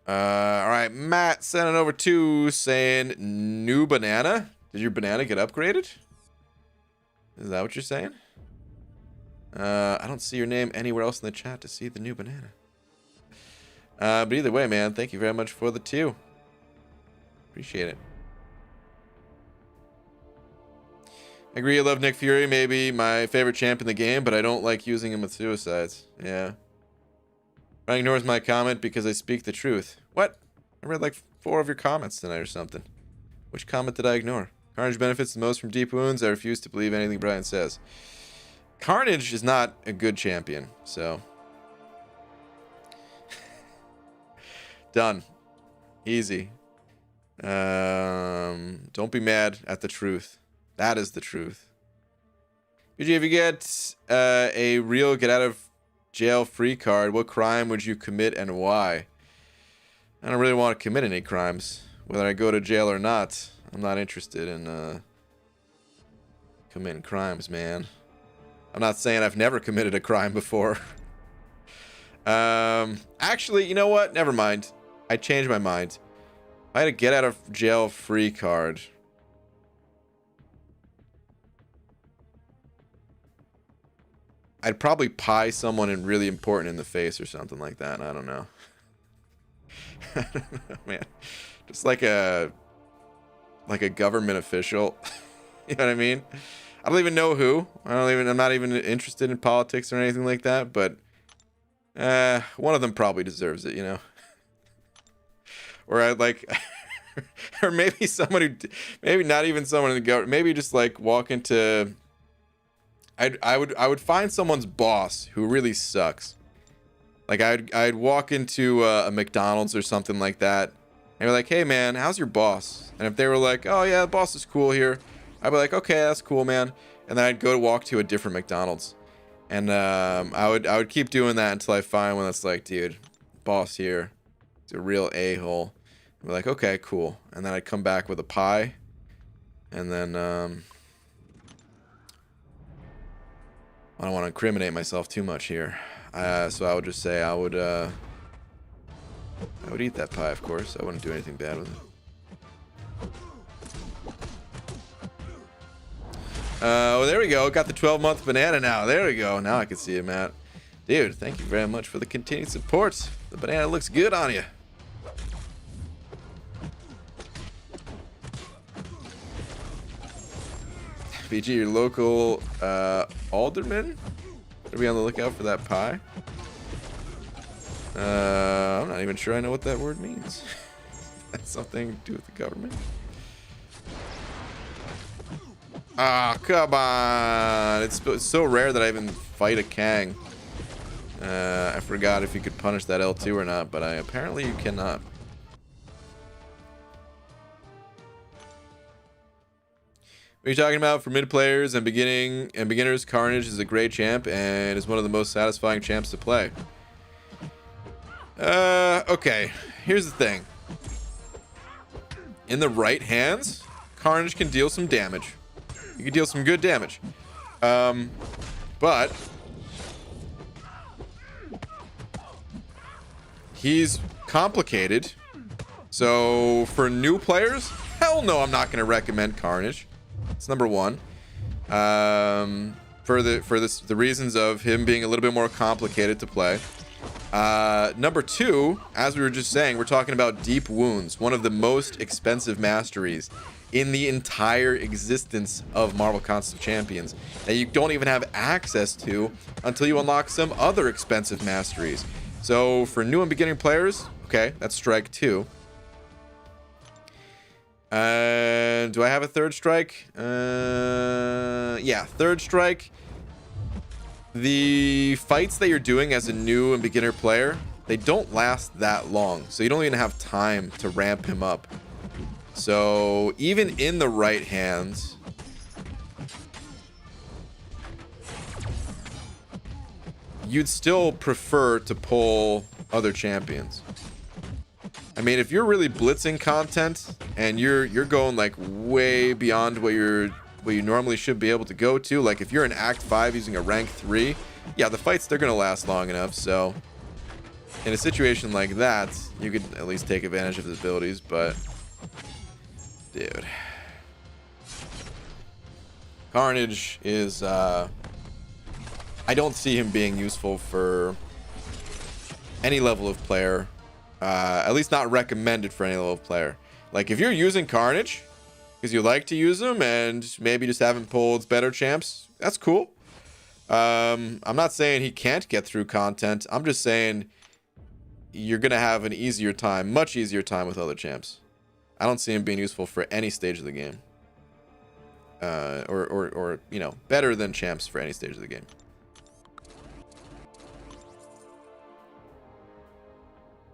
All right, Matt sending over to saying new banana. Did your banana get upgraded? Is that what you're saying? I don't see your name anywhere else in the chat to see the new banana. But either way, man, thank you very much for the 2. Appreciate it. I agree, I love Nick Fury, maybe my favorite champ in the game, but I don't like using him with suicides. Yeah. Ryan ignores my comment because I speak the truth. What? I read like 4 of your comments tonight or something. Which comment did I ignore? Carnage benefits the most from deep wounds. I refuse to believe anything Brian says. Carnage is not a good champion, so. Done. Easy. Don't be mad at the truth. That is the truth. BG, if you get a real get out of jail free card, what crime would you commit and why? I don't really want to commit any crimes. Whether I go to jail or not, I'm not interested in committing crimes, man. I'm not saying I've never committed a crime before. Actually, you know what? Never mind. I changed my mind. I had a get out of jail free card. I'd probably pie someone really important in the face or something like that. I don't know. I don't know, man. Just like a government official. You know what I mean? I don't even know who. I'm not even interested in politics or anything like that, but one of them probably deserves it, you know. Or I'd like or maybe someone who, maybe not even someone in the government, maybe just like walk into, I would find someone's boss who really sucks. Like I'd walk into a McDonald's or something like that, and be like, "Hey man, how's your boss?" And if they were like, "Oh yeah, the boss is cool here," I'd be like, "Okay, that's cool, man." And then I'd go to walk to a different McDonald's, and I would keep doing that until I find one that's like, "Dude, boss here, it's a real a-hole." I'd be like, "Okay, cool," and then I'd come back with a pie, and then I don't want to incriminate myself too much here. So I would just say I would eat that pie, of course. I wouldn't do anything bad with it. Oh, there we go. Got the 12-month banana now. There we go. Now I can see it, Matt. Dude, thank you very much for the continued support. The banana looks good on you. BG, your local alderman? Are we on the lookout for that pie? I'm not even sure I know what that word means. That's something to do with the government. Ah, come on. It's so rare that I even fight a Kang. I forgot if you could punish that L2 or not, but apparently you cannot. What are you talking about? For mid players and beginners, Carnage is a great champ and is one of the most satisfying champs to play. Okay. Here's the thing. In the right hands, Carnage can deal some damage. You can deal some good damage. But he's complicated. So for new players, hell no, I'm not going to recommend Carnage. It's number one. For the reasons of him being a little bit more complicated to play. Number two, as we were just saying, we're talking about Deep Wounds, one of the most expensive masteries in the entire existence of Marvel Contest of Champions that you don't even have access to until you unlock some other expensive masteries. So for new and beginning players, okay, that's strike two. Do I have a third strike? Yeah, third strike. The fights that you're doing as a new and beginner player, they don't last that long. So you don't even have time to ramp him up. So even in the right hands, you'd still prefer to pull other champions. I mean, if you're really blitzing content and you're going like way beyond what you normally should be able to go to, like if you're in Act 5 using a rank 3, yeah, the fights, they're gonna last long enough. So in a situation like that, you could at least take advantage of his abilities. But dude, Carnage is I don't see him being useful for any level of player. At least not recommended for any level of player. Like if you're using Carnage because you like to use them and maybe just haven't pulled better champs, that's cool. I'm not saying he can't get through content. I'm just saying you're gonna have an easier time, much easier time with other champs. I don't see him being useful for any stage of the game. Or you know, better than champs for any stage of the game.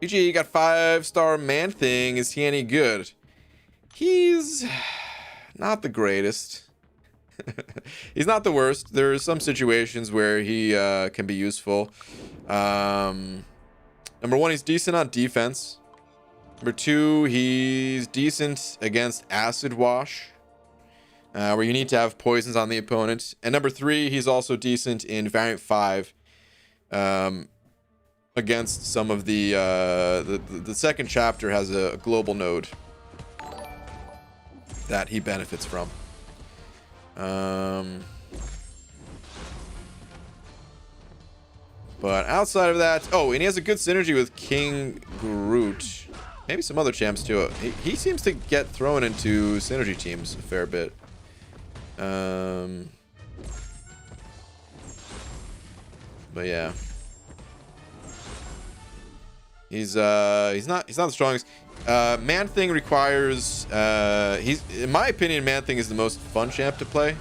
GG, you got 5-star Man Thing. Is he any good? He's not the greatest. He's not the worst. There are some situations where he can be useful. Number one, he's decent on defense. Number two, he's decent against Acid Wash, where you need to have poisons on the opponent. And number three, he's also decent in Variant 5. Against some of the second chapter has a global node that he benefits from. But outside of that, oh, and he has a good synergy with King Groot. Maybe some other champs too. He seems to get thrown into synergy teams a fair bit. But yeah. He's not the strongest. Man Thing requires in my opinion, Man Thing is the most fun champ to play,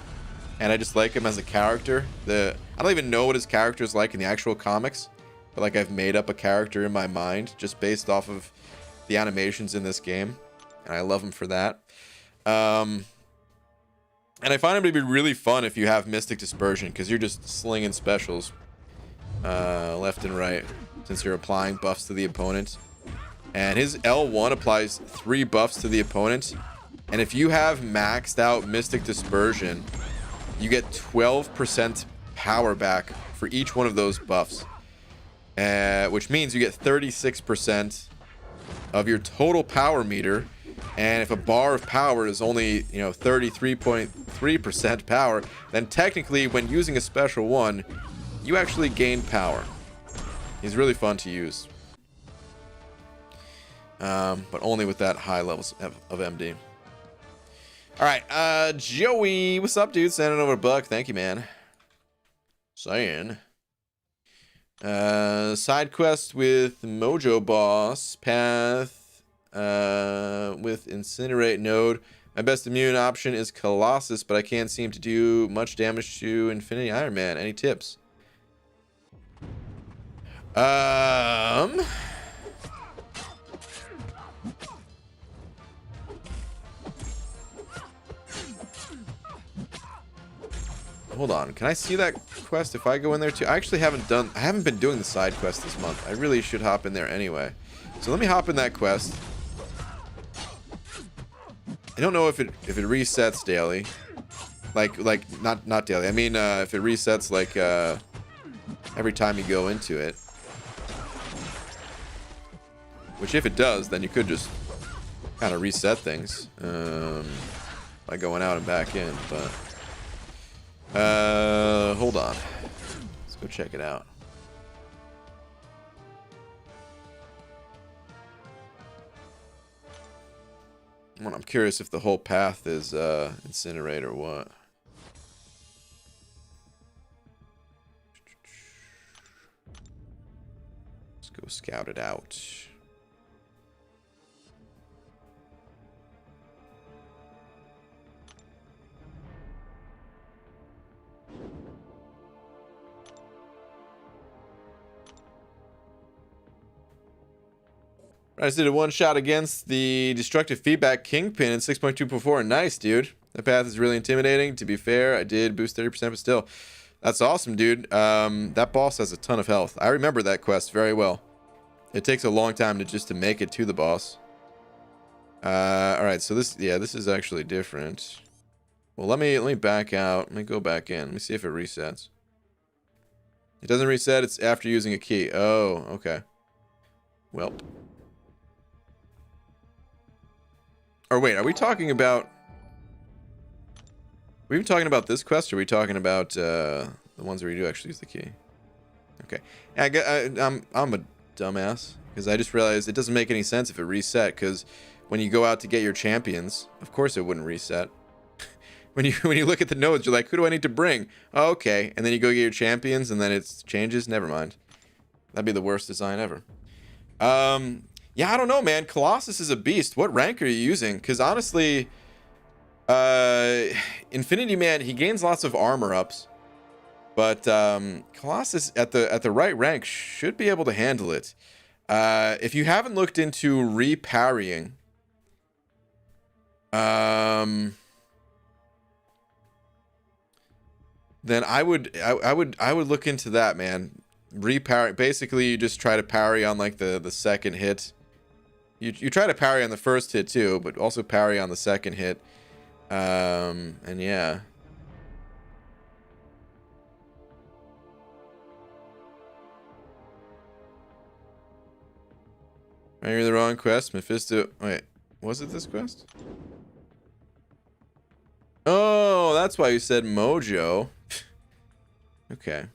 and I just like him as a character. I don't even know what his character is like in the actual comics, but like I've made up a character in my mind just based off of the animations in this game, and I love him for that. And I find him to be really fun if you have Mystic Dispersion, because you're just slinging specials left and right, since you're applying buffs to the opponent. And his L1 applies 3 buffs to the opponent. And if you have maxed out Mystic Dispersion, you get 12% power back for each one of those buffs. Which means you get 36% of your total power meter. And if a bar of power is only, 33.3% power, then technically when using a special one, you actually gain power. He's really fun to use. But only with that high levels of MD. Alright, Joey. What's up, dude? Sending over $1. Thank you, man. Saying. Side quest with Mojo Boss. Path with Incinerate Node. My best immune option is Colossus, but I can't seem to do much damage to Infinity Iron Man. Any tips? hold on. Can I see that quest if I go in there too? I actually haven't been doing the side quest this month. I really should hop in there anyway. So let me hop in that quest. I don't know if it resets daily. Like not daily. I mean if it resets like every time you go into it. Which if it does, then you could just kind of reset things by going out and back in, but hold on. Let's go check it out. Well, I'm curious if the whole path is incinerate or what. Let's go scout it out. I just did a one shot against the destructive feedback kingpin in 6.244. Nice, dude. That path is really intimidating. To be fair, I did boost 30%, but still. That's awesome, dude. That boss has a ton of health. I remember that quest very well. It takes a long time to make it to the boss. Alright, so this is actually different. Well, let me back out. Let me go back in. Let me see if it resets. It doesn't reset, it's after using a key. Oh, okay. Well. Or wait, are we talking about... Are we even talking about this quest, or are we talking about the ones where you do actually use the key? Okay. I'm a dumbass, because I just realized it doesn't make any sense if it reset, because when you go out to get your champions, of course it wouldn't reset. when you look at the nodes, you're like, who do I need to bring? Oh, okay. And then you go get your champions, and then it changes? Never mind. That'd be the worst design ever. Yeah, I don't know, man. Colossus is a beast. What rank are you using? Because honestly, Infinity Man, he gains lots of armor ups, but Colossus at the right rank should be able to handle it. If you haven't looked into reparrying, then I would look into that, man. Reparry, basically you just try to parry on like the second hit. You try to parry on the first hit too, but also parry on the second hit. And yeah. You're in the wrong quest. Mephisto. Wait, was it this quest? Oh, that's why you said Mojo. Okay.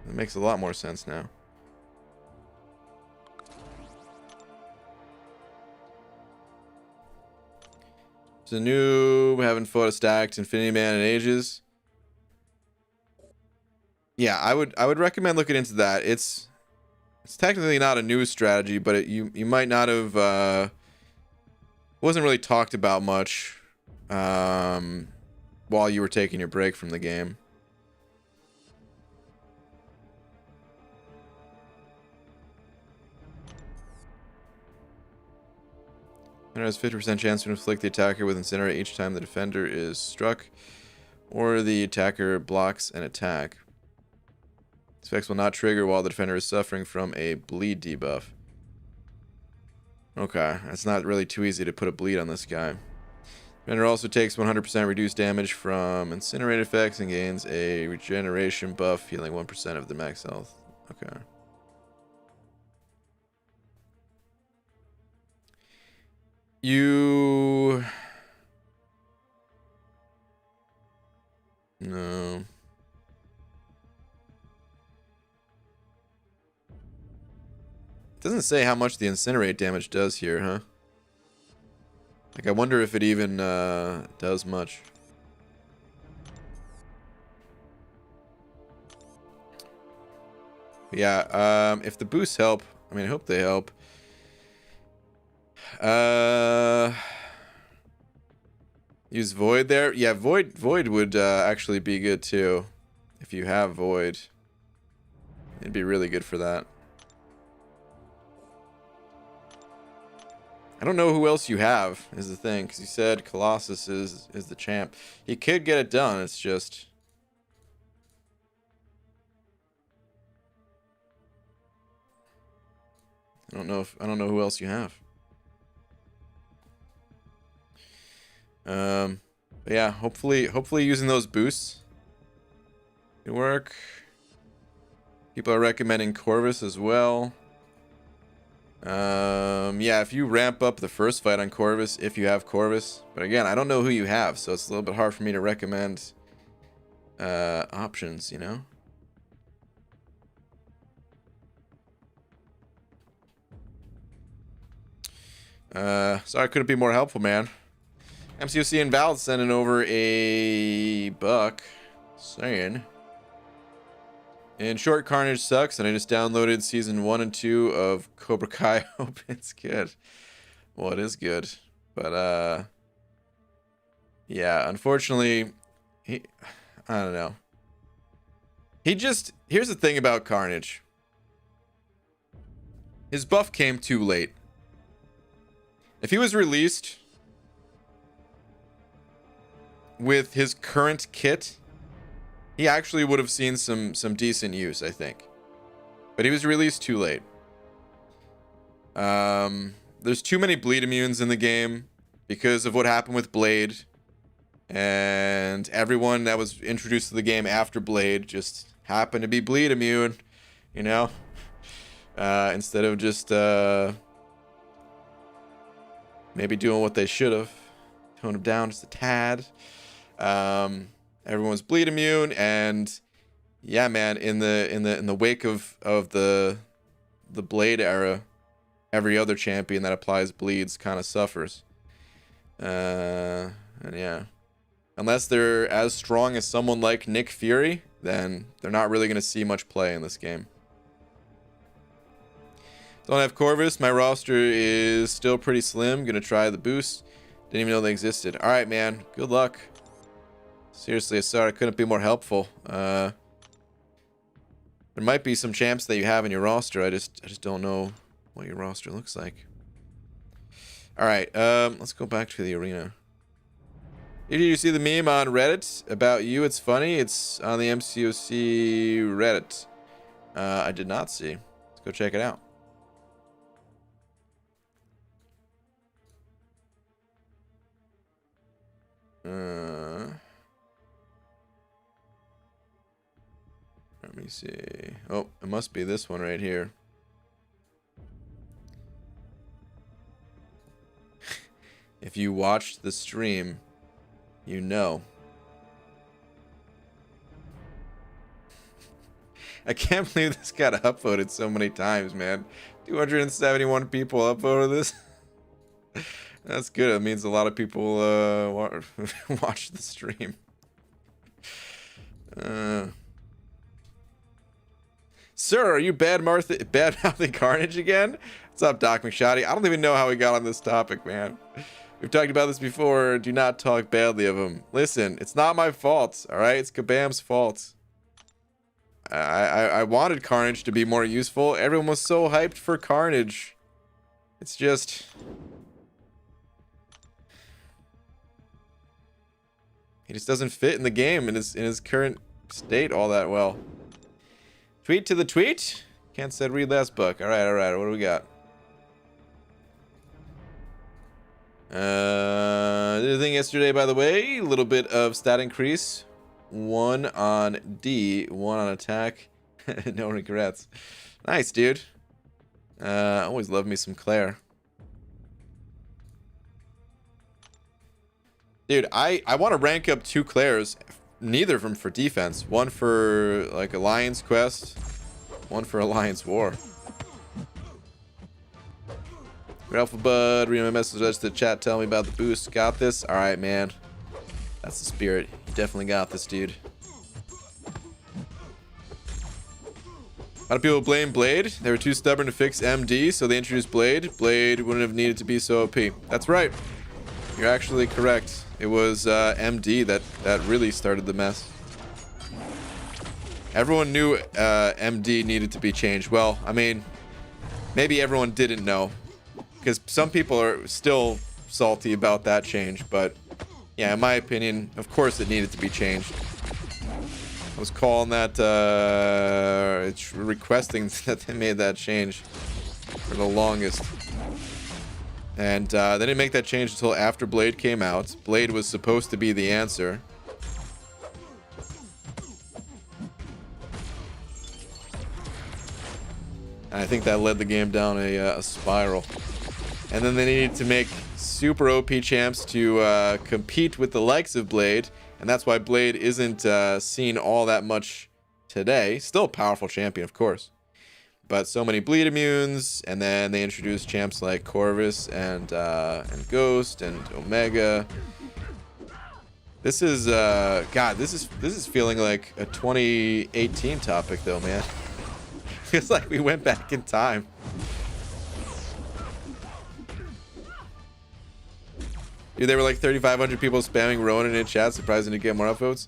That makes a lot more sense now. It's a noob, haven't fought a stacked Infinity Man in ages. Yeah, I would recommend looking into that. It's technically not a new strategy, but you might not have wasn't really talked about much while you were taking your break from the game. It has 50% chance to inflict the attacker with Incinerate each time the defender is struck or the attacker blocks an attack. This effects will not trigger while the defender is suffering from a bleed debuff. Okay, it's not really too easy to put a bleed on this guy. Defender also takes 100% reduced damage from Incinerate effects and gains a regeneration buff, healing 1% of the max health. Okay. No. Doesn't say how much the Incinerate damage does here, huh? Like, I wonder if it even does much. But yeah, if the boosts help, I mean, I hope they help. Use Void there. Yeah, Void would actually be good too. If you have Void, it'd be really good for that. I don't know who else you have, is the thing, because you said Colossus is the champ. He could get it done, it's just... I don't know who else you have. But yeah, hopefully using those boosts can work. People are recommending Corvus as well. Yeah, if you ramp up the first fight on Corvus, if you have Corvus. But again, I don't know who you have, so it's a little bit hard for me to recommend options, you know? Sorry I couldn't be more helpful, man. MCOC and Val sending over a buck saying, in short, Carnage sucks, and I just downloaded season 1 and 2 of Cobra Kai. Hope it's good. Well, it is good, but yeah, unfortunately, I don't know. Here's the thing about Carnage. His buff came too late. If he was released with his current kit, he actually would have seen some decent use, I think. But he was released too late. There's too many bleed immunes in the game because of what happened with Blade. And everyone that was introduced to the game after Blade just happened to be bleed immune, you know? Instead of just maybe doing what they should have. Tone them down just a tad. Everyone's bleed immune, and yeah, man, in the wake of the Blade era, every other champion that applies bleeds kind of suffers. And yeah, unless they're as strong as someone like Nick Fury, then they're not really going to see much play in this game. Don't have Corvus. My roster is still pretty slim. Gonna try the boost. Didn't even know they existed. All right, man. Good luck. Seriously, sorry I couldn't be more helpful. There might be some champs that you have in your roster. I just don't know what your roster looks like. All right, let's go back to the arena. Did you see the meme on Reddit about you? It's funny. It's on the MCOC Reddit. I did not see. Let's go check it out. Let me see. Oh, it must be this one right here. If you watched the stream, you know. I can't believe this got upvoted so many times, man. 271 people upvoted this. That's good. It means a lot of people watch the stream. Sir, are you bad-mouthing Carnage again? What's up, Doc McShoddy? I don't even know how we got on this topic, man. We've talked about this before. Do not talk badly of him. Listen, it's not my fault, all right? It's Kabam's fault. I wanted Carnage to be more useful. Everyone was so hyped for Carnage. It's just... he just doesn't fit in the game in his current state all that well. Tweet to the tweet? Can't said read last book. All right. What do we got? Did a thing yesterday, by the way. A little bit of stat increase. 1 on D, 1 on attack. No regrets. Nice, dude. Always love me some Claire. Dude, I want to rank up 2 Claires. Neither of them for defense. One for like Alliance Quest. One for Alliance War. Good Alpha Bud. Read my message to the chat. Tell me about the boost. Got this? Alright, man. That's the spirit. You definitely got this, dude. A lot of people blame Blade. They were too stubborn to fix MD, so they introduced Blade. Blade wouldn't have needed to be so OP. That's right. You're actually correct. It was MD that really started the mess. Everyone knew MD needed to be changed. Well, I mean, maybe everyone didn't know. because some people are still salty about that change, but yeah, in my opinion, of course it needed to be changed. I was calling that, it's requesting that they made that change for the longest. And they didn't make that change until after Blade came out. Blade was supposed to be the answer. And I think that led the game down a spiral. And then they needed to make super OP champs to compete with the likes of Blade. And that's why Blade isn't seen all that much today. Still a powerful champion, of course. But so many bleed immunes, and then they introduced champs like Corvus and Ghost and Omega. This is God, this is feeling like a 2018 topic though, man. Feels like we went back in time. Dude, there were like 3,500 people spamming Ronan in chat, surprising to get more upvotes.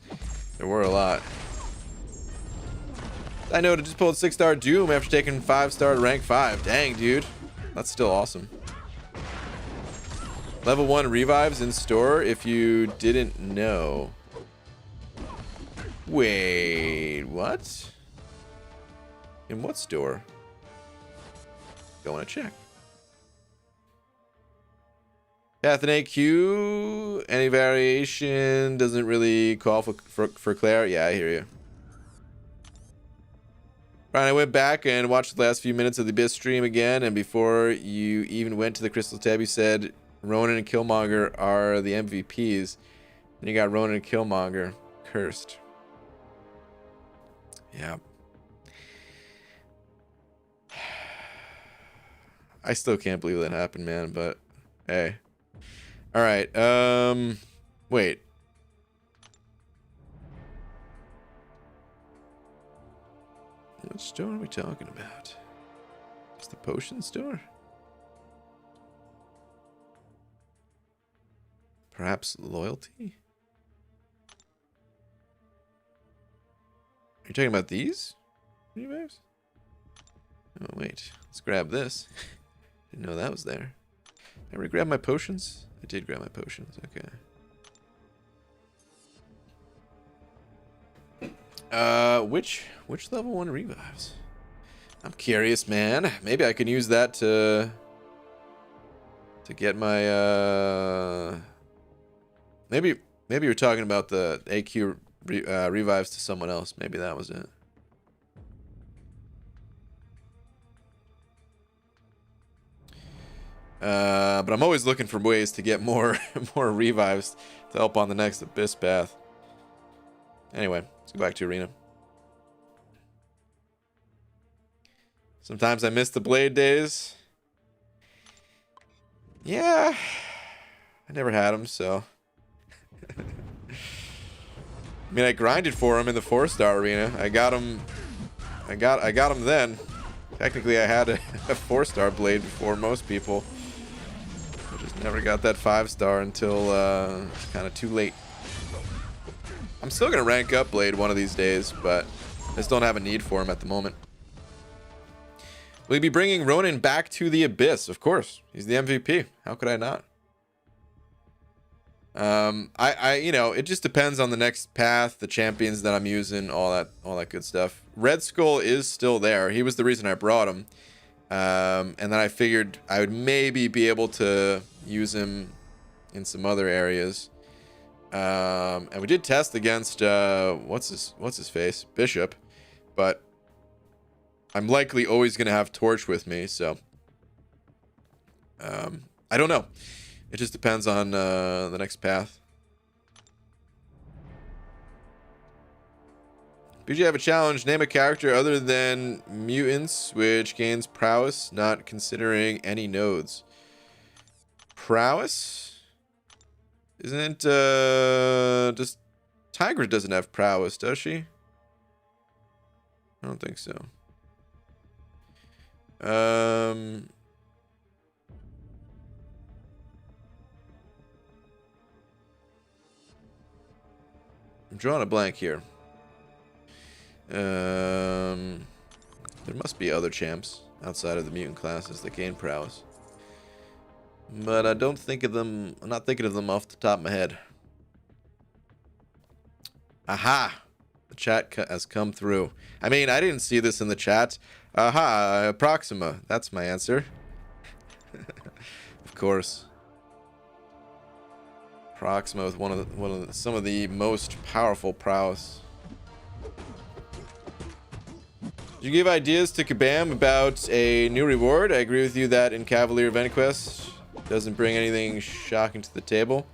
There were a lot. I know, to just pulled 6-star Doom after taking 5-star rank 5. Dang, dude. That's still awesome. Level 1 revives in store if you didn't know. Wait, what? In what store? Don't want to check. Path and AQ, any variation doesn't really call for Claire. Yeah, I hear you. Brian, I went back and watched the last few minutes of the Abyss stream again, and before you even went to the Crystal tab, you said Ronan and Killmonger are the MVPs. And you got Ronan and Killmonger cursed. Yeah. I still can't believe that happened, man, but hey. All right. Wait. What store are we talking about? It's the potion store? Perhaps loyalty? Are you talking about these revives? Oh, wait. Let's grab this. Didn't know that was there. Did I already grab my potions? I did grab my potions. Okay. Which level 1 revives? I'm curious, man. Maybe I can use that to get my maybe you're talking about the AQ revives to someone else. Maybe that was it. But I'm always looking for ways to get more revives to help on the next Abyss path. Anyway, let's go back to Arena. Sometimes I miss the Blade days. Yeah, I never had them, so. I mean, I grinded for them in the 4-star arena. I got them then. Technically, I had a 4-star Blade before most people. I just never got that 5-star until it's kind of too late. I'm still gonna rank up Blade one of these days, but I just don't have a need for him at the moment. Will you be bringing Ronan back to the Abyss? Of course. He's the MVP. How could I not? You know, it just depends on the next path, the champions that I'm using, all that good stuff. Red Skull is still there. He was the reason I brought him. And then I figured I would maybe be able to use him in some other areas. And we did test against what's his face? Bishop, but I'm likely always going to have Torch with me, so I don't know. It just depends on the next path. BG, have a challenge. Name a character other than mutants which gains prowess, not considering any nodes. Prowess? Isn't just Tigra doesn't have prowess, does she? I don't think so. I'm drawing a blank here. There must be other champs outside of the mutant classes that gain prowess. but I don't think of them. I'm not thinking of them off the top of my head. Aha! The chat has come through. I mean, I didn't see this in the chat. Aha! Proxima. That's my answer. Of course. Proxima with some of the most powerful prowess. Did you give ideas to Kabam about a new reward? I agree with you that in Cavalier Event Quest doesn't bring anything shocking to the table.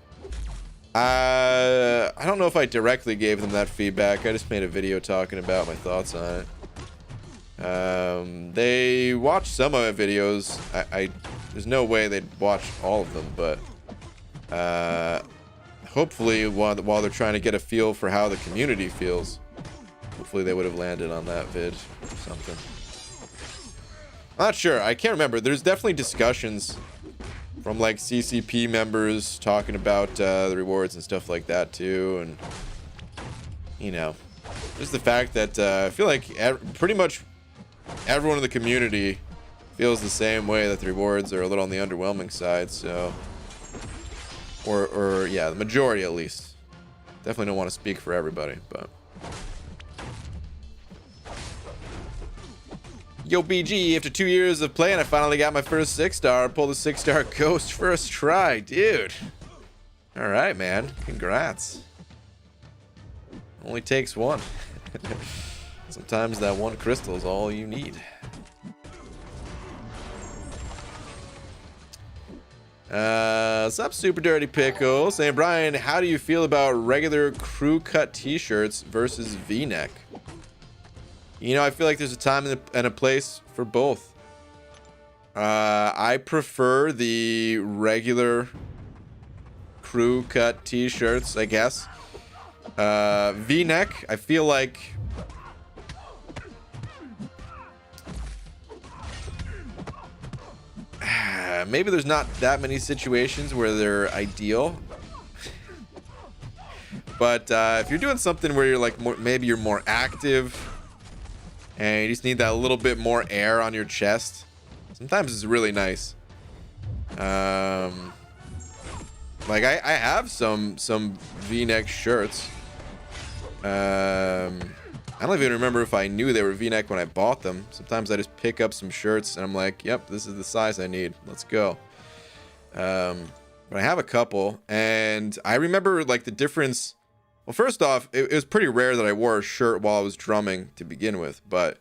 I don't know if I directly gave them that feedback. I just made a video talking about my thoughts on it. They watched some of my videos. There's no way they'd watch all of them, but hopefully while they're trying to get a feel for how the community feels, hopefully they would have landed on that vid or something. I'm not sure. I can't remember. There's definitely discussions from like CCP members talking about the rewards and stuff like that too, and you know, just the fact that I feel like pretty much everyone in the community feels the same way, that the rewards are a little on the underwhelming side. So, or yeah, the majority at least. Definitely don't want to speak for everybody, but. Yo, BG, after 2 years of playing, I finally got my first 6-star. Pulled a 6-star ghost first try. Dude. All right, man. Congrats. Only takes one. Sometimes that one crystal is all you need. What's up, Super Dirty Pickle? Saying, Brian, how do you feel about regular crew cut t-shirts versus V-neck? You know, I feel like there's a time and a place for both. I prefer the regular crew cut t-shirts, I guess. V-neck, I feel like maybe there's not that many situations where they're ideal. But if you're doing something where you're like maybe you're more active and you just need that little bit more air on your chest, sometimes it's really nice. Like I have some V-neck shirts. I don't even remember if I knew they were V-neck when I bought them. Sometimes I just pick up some shirts and I'm like, yep, this is the size I need. Let's go. But I have a couple, and I remember like the difference. Well, first off, it was pretty rare that I wore a shirt while I was drumming to begin with, but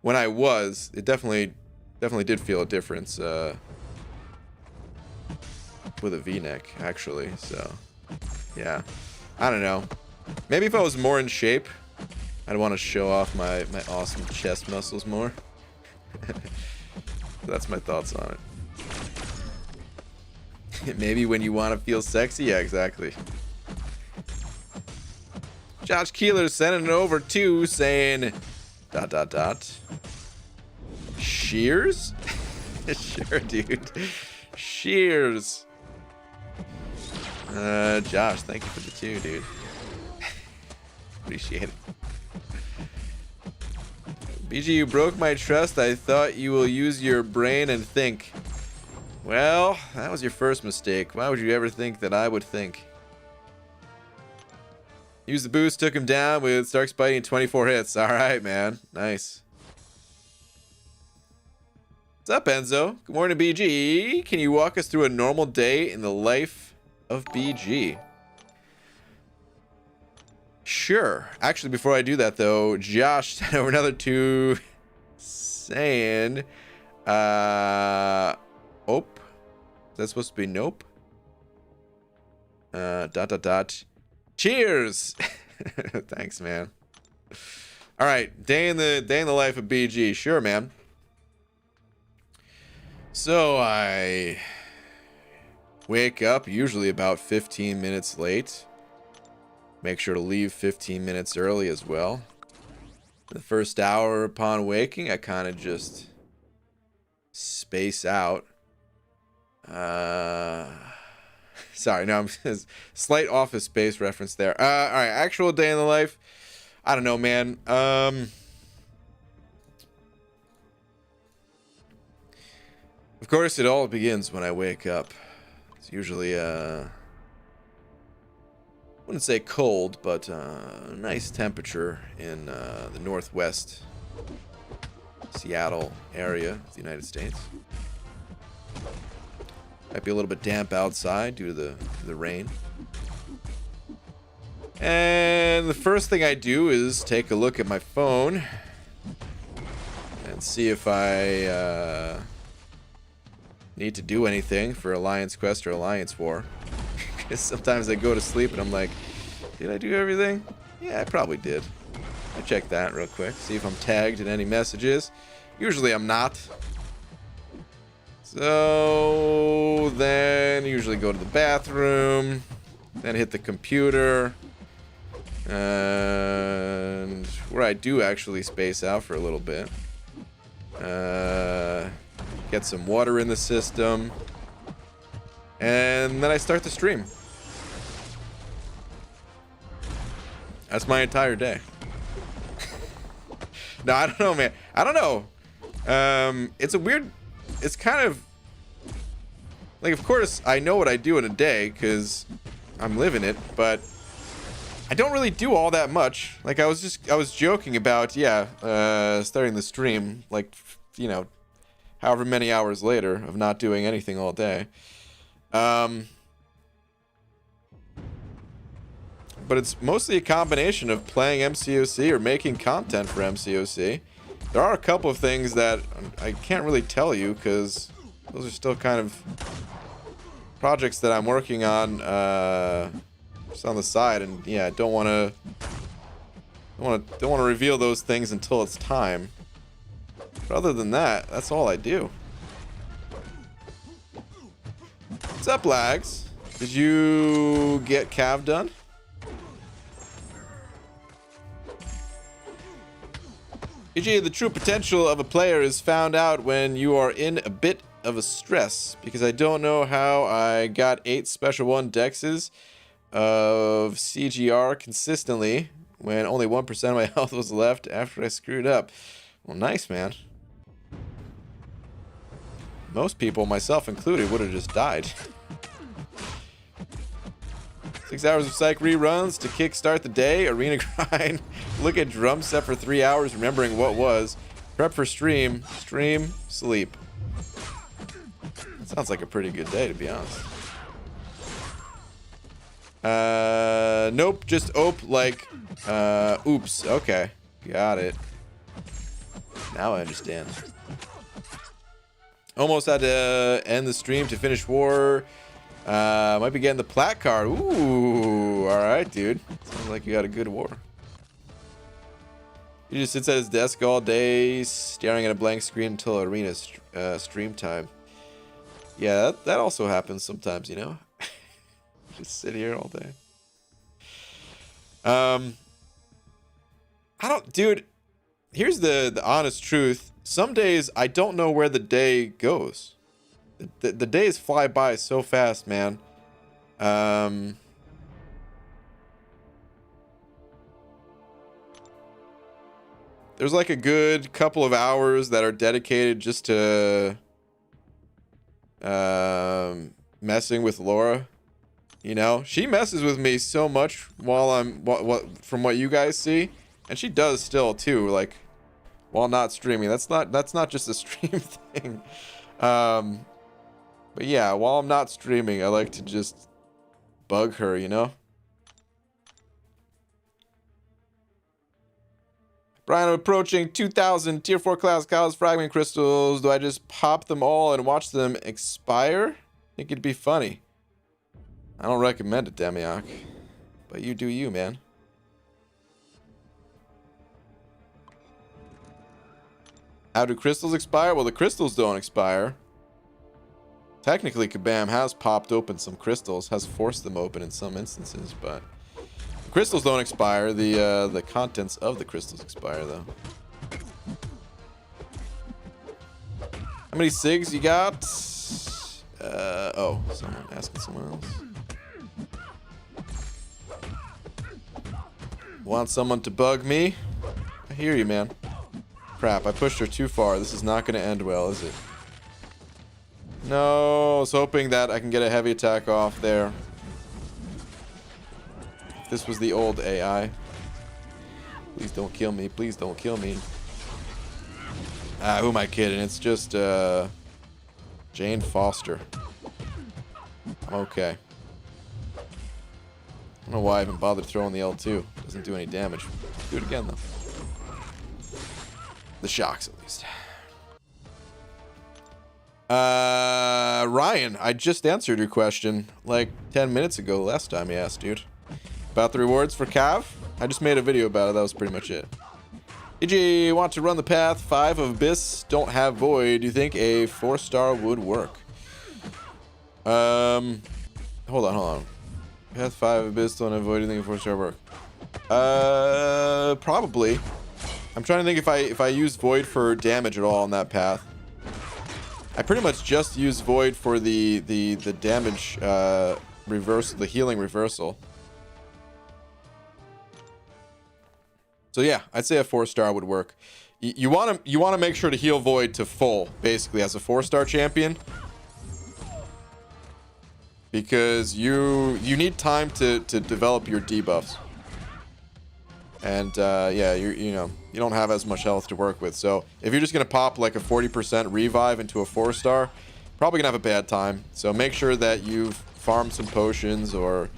when I was, it definitely did feel a difference with a V-neck, actually. So, yeah, I don't know. Maybe if I was more in shape, I'd want to show off my awesome chest muscles more. That's my thoughts on it. Maybe when you want to feel sexy, yeah, exactly. Josh Keeler sending it over to saying ... Shears? Sure, dude. Shears. Josh, thank you for the 2, dude. Appreciate it. BG, you broke my trust. I thought you will use your brain and think. Well, that was your first mistake. Why would you ever think that I would think? Use the boost, took him down with Stark Spiting 24 hits. All right, man. Nice. What's up, Enzo? Good morning, BG. Can you walk us through a normal day in the life of BG? Sure. Actually, before I do that, though, Josh sent over another 2 saying, Ope. Is that supposed to be nope? Cheers. Thanks, man. All right, day in the life of BG. Sure, man. So I wake up usually about 15 minutes late. Make sure to leave 15 minutes early as well. The first hour upon waking, I kind of just space out. Sorry, no, I'm just slight Office Space reference there. All right, actual day in the life. I don't know, man. Of course, it all begins when I wake up. It's usually wouldn't say cold, but nice temperature in the northwest Seattle area of the United States. Might be a little bit damp outside due to the rain. And the first thing I do is take a look at my phone and see if I need to do anything for Alliance Quest or Alliance War. Because sometimes I go to sleep and I'm like, did I do everything? Yeah, I probably did. I check that real quick, see if I'm tagged in any messages. Usually I'm not. So then usually go to the bathroom, then hit the computer, and where I do actually space out for a little bit. Get some water in the system, and then I start the stream. That's my entire day. No, I don't know, man. I don't know. It's a weird... It's kind of... Like, of course, I know what I do in a day, because I'm living it, but I don't really do all that much. Like, I was joking about, yeah, starting the stream, like, you know, however many hours later of not doing anything all day. But it's mostly a combination of playing MCOC or making content for MCOC. There are a couple of things that I can't really tell you because those are still kind of projects that I'm working on just on the side, and yeah, don't want to reveal those things until it's time. But other than that, that's all I do. What's up, Lags? Did you get Cav done? EG, the true potential of a player is found out when you are in a bit of a stress, because I don't know how I got 8 special 1 dexes of CGR consistently when only 1% of my health was left after I screwed up. Well, nice, man. Most people, myself included, would have just died. 6 hours of psych reruns to kickstart the day. Arena grind. Look at drum set for 3 hours, remembering what was. Prep for stream. Stream. Sleep. That sounds like a pretty good day, to be honest. Nope. Just ope like, oops. Okay. Got it. Now I understand. Almost had to end the stream to finish war. Might be getting the plat card. Ooh, alright, dude. Sounds like you got a good war. He just sits at his desk all day, staring at a blank screen until arena stream time. Yeah, that also happens sometimes, you know? Just sit here all day. I don't... Dude, here's the honest truth. Some days, I don't know where the day goes. The days fly by so fast, man. There's like a good couple of hours that are dedicated just to messing with Laura. You know, she messes with me so much while I'm from what you guys see, and she does still too. Like while not streaming. That's not just a stream thing. But yeah, while I'm not streaming, I like to just bug her, you know? Brian, I'm approaching 2,000 tier 4 class Chaos fragment crystals. Do I just pop them all and watch them expire? I think it'd be funny. I don't recommend it, Demiok. But you do you, man. How do crystals expire? Well, the crystals don't expire. Technically, Kabam has popped open some crystals, has forced them open in some instances, but the crystals don't expire. The contents of the crystals expire, though. How many SIGs you got? Oh, someone asking someone else. Want someone to bug me? I hear you, man. Crap, I pushed her too far. This is not going to end well, is it? No, I was hoping that I can get a heavy attack off there. This was the old AI. Please don't kill me. Please don't kill me. Ah, who am I kidding? It's just Jane Foster. Okay. I don't know why I even bothered throwing the L2. Doesn't do any damage. Do it again though. The shocks at least. Ryan, I just answered your question like 10 minutes ago last time you asked, dude. About the rewards for Cav? I just made a video about it. That was pretty much it. EG, want to run the path 5 of Abyss, don't have Void. Do you think a 4-star would work? Hold on. Path 5 of Abyss, don't have Void. Do you think a 4-star work? Probably. I'm trying to think if I use Void for damage at all on that path. I pretty much just use Void for the damage reversal, the healing reversal. So yeah, I'd say a 4-star would work. You want to make sure to heal Void to full, basically, as a 4-star champion, because you need time to develop your debuffs, and yeah, you don't have as much health to work with. So if you're just gonna pop like a 40% revive into a 4-star, probably gonna have a bad time. So make sure that you've farmed some potions, or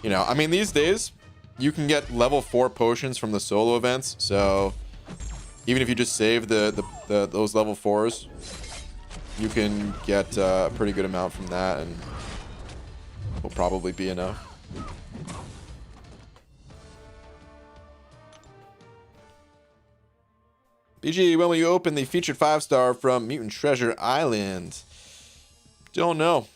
I mean, these days you can get level 4 potions from the solo events, so even if you just save those level 4s, you can get a pretty good amount from that, and will probably be enough. BG, when will you open the featured 5-star from Mutant Treasure Island? Don't know.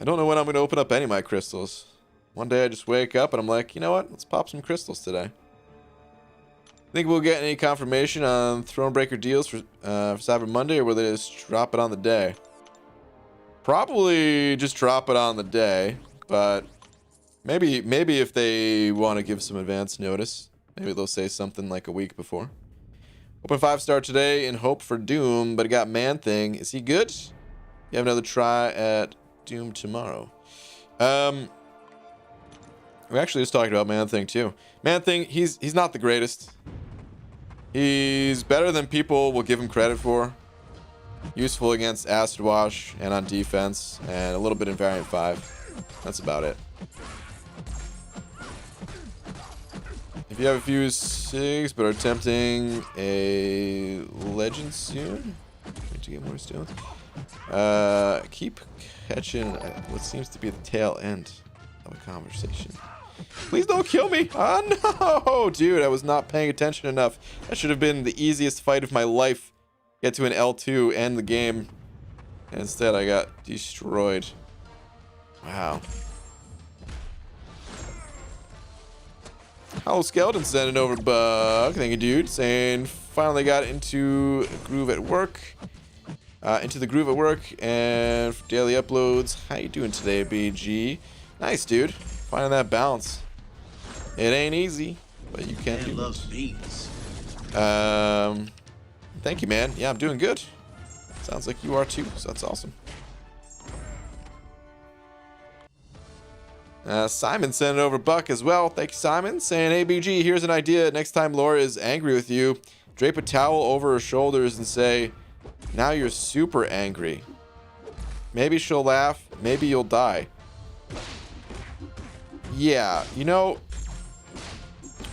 I don't know when I'm going to open up any of my crystals. One day I just wake up and I'm like, you know what? Let's pop some crystals today. Think we'll get any confirmation on Thronebreaker deals for Cyber Monday, or will they just drop it on the day? Probably just drop it on the day, but maybe if they want to give some advance notice, maybe they'll say something like a week before. Open 5-star today in hope for Doom, but it got Man-Thing. Is he good? You have another try at Doom tomorrow. We actually just talked about Man-Thing too. Man-Thing, he's not the greatest. He's better than people will give him credit for. Useful against Acid Wash and on defense, and a little bit in Variant 5. That's about it. If you have a few 6 but are attempting a legend soon, need to get more stones. Keep catching what seems to be the tail end of a conversation. Please don't kill me. Oh no, dude, I was not paying attention enough. That should have been the easiest fight of my life. Get to an L2, end the game, and instead I got destroyed. Wow. Hello, Skeleton, sending over bug. Thank you, dude. Saying finally got into groove at work. Into the groove at work and for daily uploads. How you doing today, BG? Nice, dude. Finding that balance. It ain't easy, but you can't do it. Thank you, man. Yeah, I'm doing good. Sounds like you are too, so that's awesome. Simon sent over Buck as well. Thank you, Simon. Saying, hey, BG, here's an idea. Next time Laura is angry with you, drape a towel over her shoulders and say, now you're super angry. Maybe she'll laugh. Maybe you'll die. Yeah,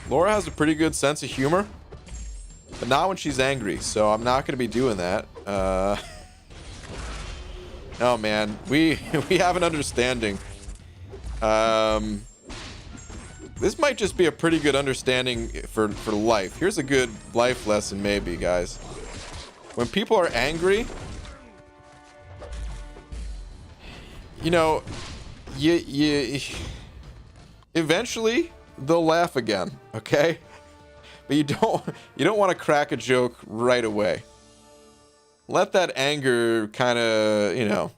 Laura has a pretty good sense of humor, but not when she's angry, so I'm not going to be doing that. No, man, we have an understanding. This might just be a pretty good understanding for life. Here's a good life lesson, maybe, guys. When people are angry, eventually they'll laugh again, okay? But you don't want to crack a joke right away. Let that anger kind of,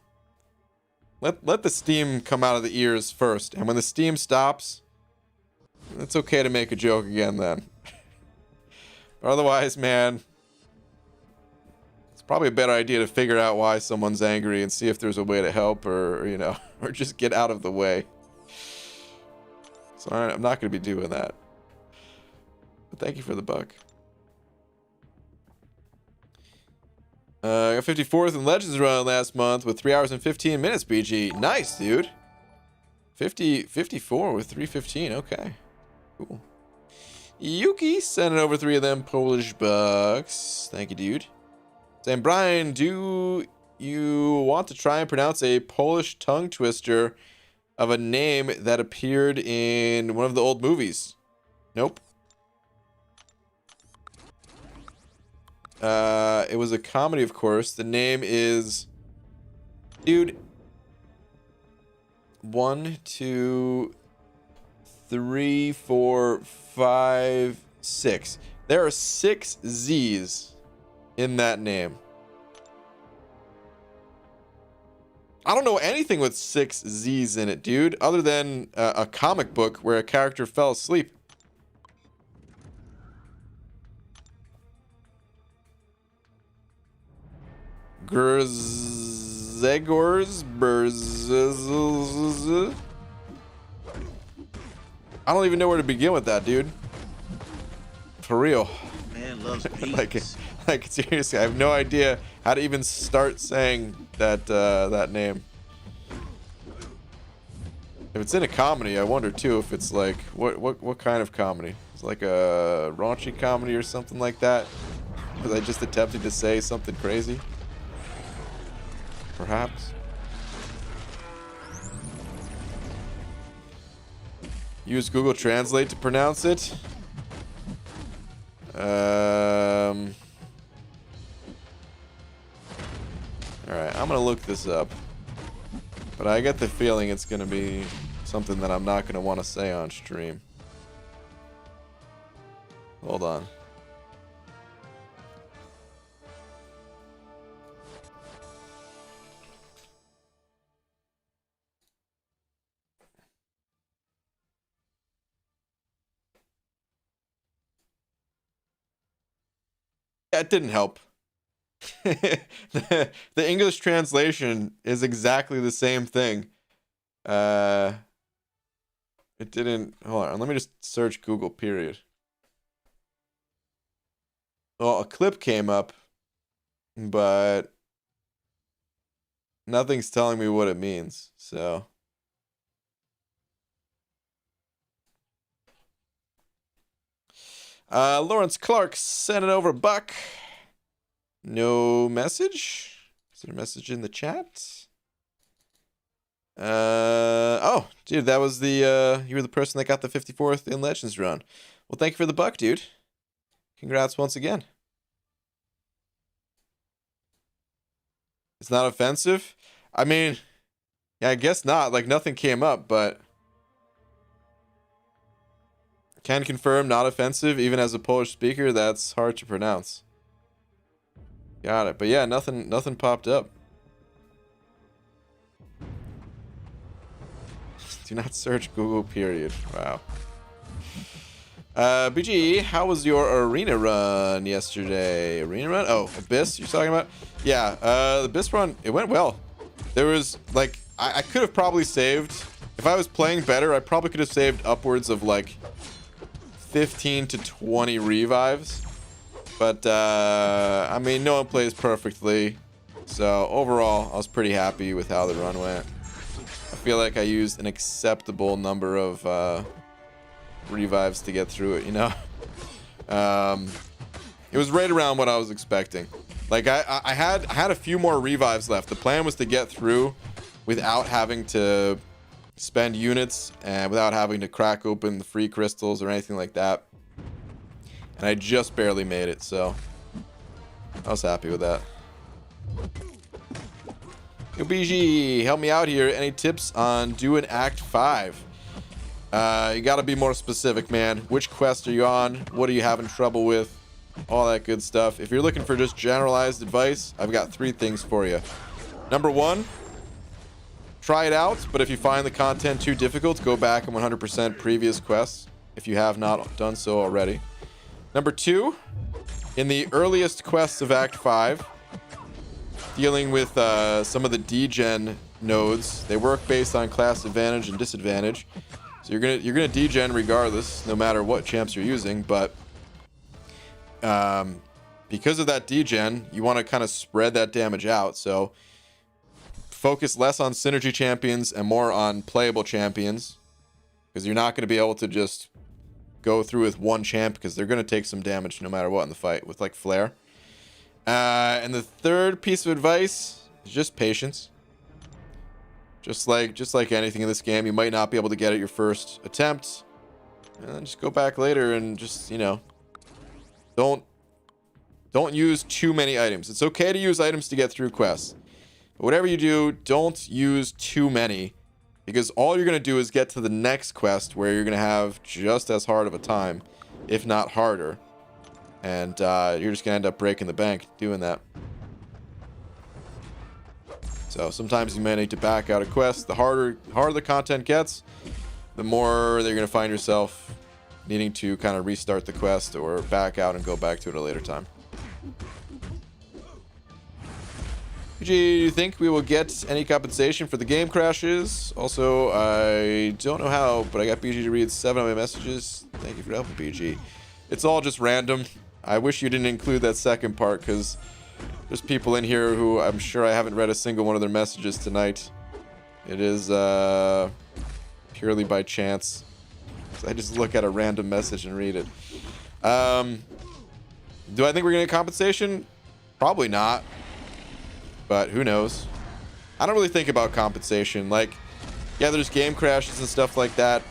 let the steam come out of the ears first. And when the steam stops, it's okay to make a joke again then. But otherwise, man, it's probably a better idea to figure out why someone's angry and see if there's a way to help, or you know, or just get out of the way. So I'm not going to be doing that. But thank you for the buck. I got 54th in Legends run last month with 3 hours and 15 minutes, BG. Nice, dude. 54 with 3:15. Okay. Cool. Yuki sending over 3 of them Polish bucks. Thank you, dude. Saying, Brian, do you want to try and pronounce a Polish tongue twister of a name that appeared in one of the old movies? Nope. It was a comedy, of course. The name is, dude, 1, 2, 3, 4, 5, 6. There are 6 Z's in that name. I don't know anything with 6 Z's in it, dude, other than a comic book where a character fell asleep. Zegors Burz. I don't even know where to begin with that, dude. For real. Man loves like seriously, I have no idea how to even start saying that that name. If it's in a comedy, I wonder too if it's like what kind of comedy? It's like a raunchy comedy or something like that. Because I just attempted to say something crazy. Perhaps. Use Google Translate to pronounce it. Alright, I'm gonna look this up. But I get the feeling it's gonna be something that I'm not gonna want to say on stream. Hold on. Yeah, it didn't help. The English translation is exactly the same thing. It didn't. Hold on, let me just search Google, period. Well, a clip came up, but nothing's telling me what it means, so. Lawrence Clark sent it over, buck. No message. Is there a message in the chat? Oh, dude, that was the you were the person that got the 54th in Legends run. Well, thank you for the buck, dude. Congrats once again. It's not offensive? I mean, yeah, I guess not. Like, nothing came up, but can confirm not offensive, even as a Polish speaker. That's hard to pronounce. Got it. But yeah, nothing popped up. Do not search Google, period. Wow. BG, how was your arena run yesterday? Arena run? Oh, Abyss you're talking about? Yeah, the Abyss run, it went well. There was, like, I could have probably saved, if I was playing better, I probably could have saved upwards of, like, 15 to 20 revives. But, I mean, no one plays perfectly. So, overall, I was pretty happy with how the run went. I feel like I used an acceptable number of, revives to get through it, you know. It was right around what I was expecting. Like I had a few more revives left. The plan was to get through without having to spend units and without having to crack open the free crystals or anything like that. And I just barely made it, so I was happy with that. Yo, BG, help me out here. Any tips on doing Act 5? You gotta be more specific, man. Which quest are you on? What are you having trouble with? All that good stuff. If you're looking for just generalized advice, I've got 3 things for you. Number 1, try it out, but if you find the content too difficult, go back and 100% previous quests if you have not done so already. Number 2, in the earliest quests of Act 5, dealing with some of the degen nodes. They work based on class advantage and disadvantage. So you're gonna degen regardless, no matter what champs you're using. But because of that degen, you want to kind of spread that damage out. So focus less on synergy champions and more on playable champions, because you're not going to be able to just go through with one champ, because they're going to take some damage no matter what in the fight with like flare. And the third piece of advice is just patience. Just like anything in this game, you might not be able to get it your first attempt, and then just go back later and just, you know, don't use too many items. It's okay to use items to get through quests, but whatever you do, don't use too many, because all you're going to do is get to the next quest where you're going to have just as hard of a time, if not harder. And you're just going to end up breaking the bank doing that. So sometimes you may need to back out a quest. The harder the content gets, the more you're going to find yourself needing to kind of restart the quest or back out and go back to it at a later time. Do you think we will get any compensation for the game crashes? Also, I don't know how, but I got BG to read 7 of my messages. Thank you for helping, BG. It's all just random. I wish you didn't include that second part, because there's people in here who I'm sure I haven't read a single one of their messages tonight. It is purely by chance. So I just look at a random message and read it. Do I think we're going to get compensation? Probably not. But who knows? I don't really think about compensation. Like, yeah, there's game crashes and stuff like that.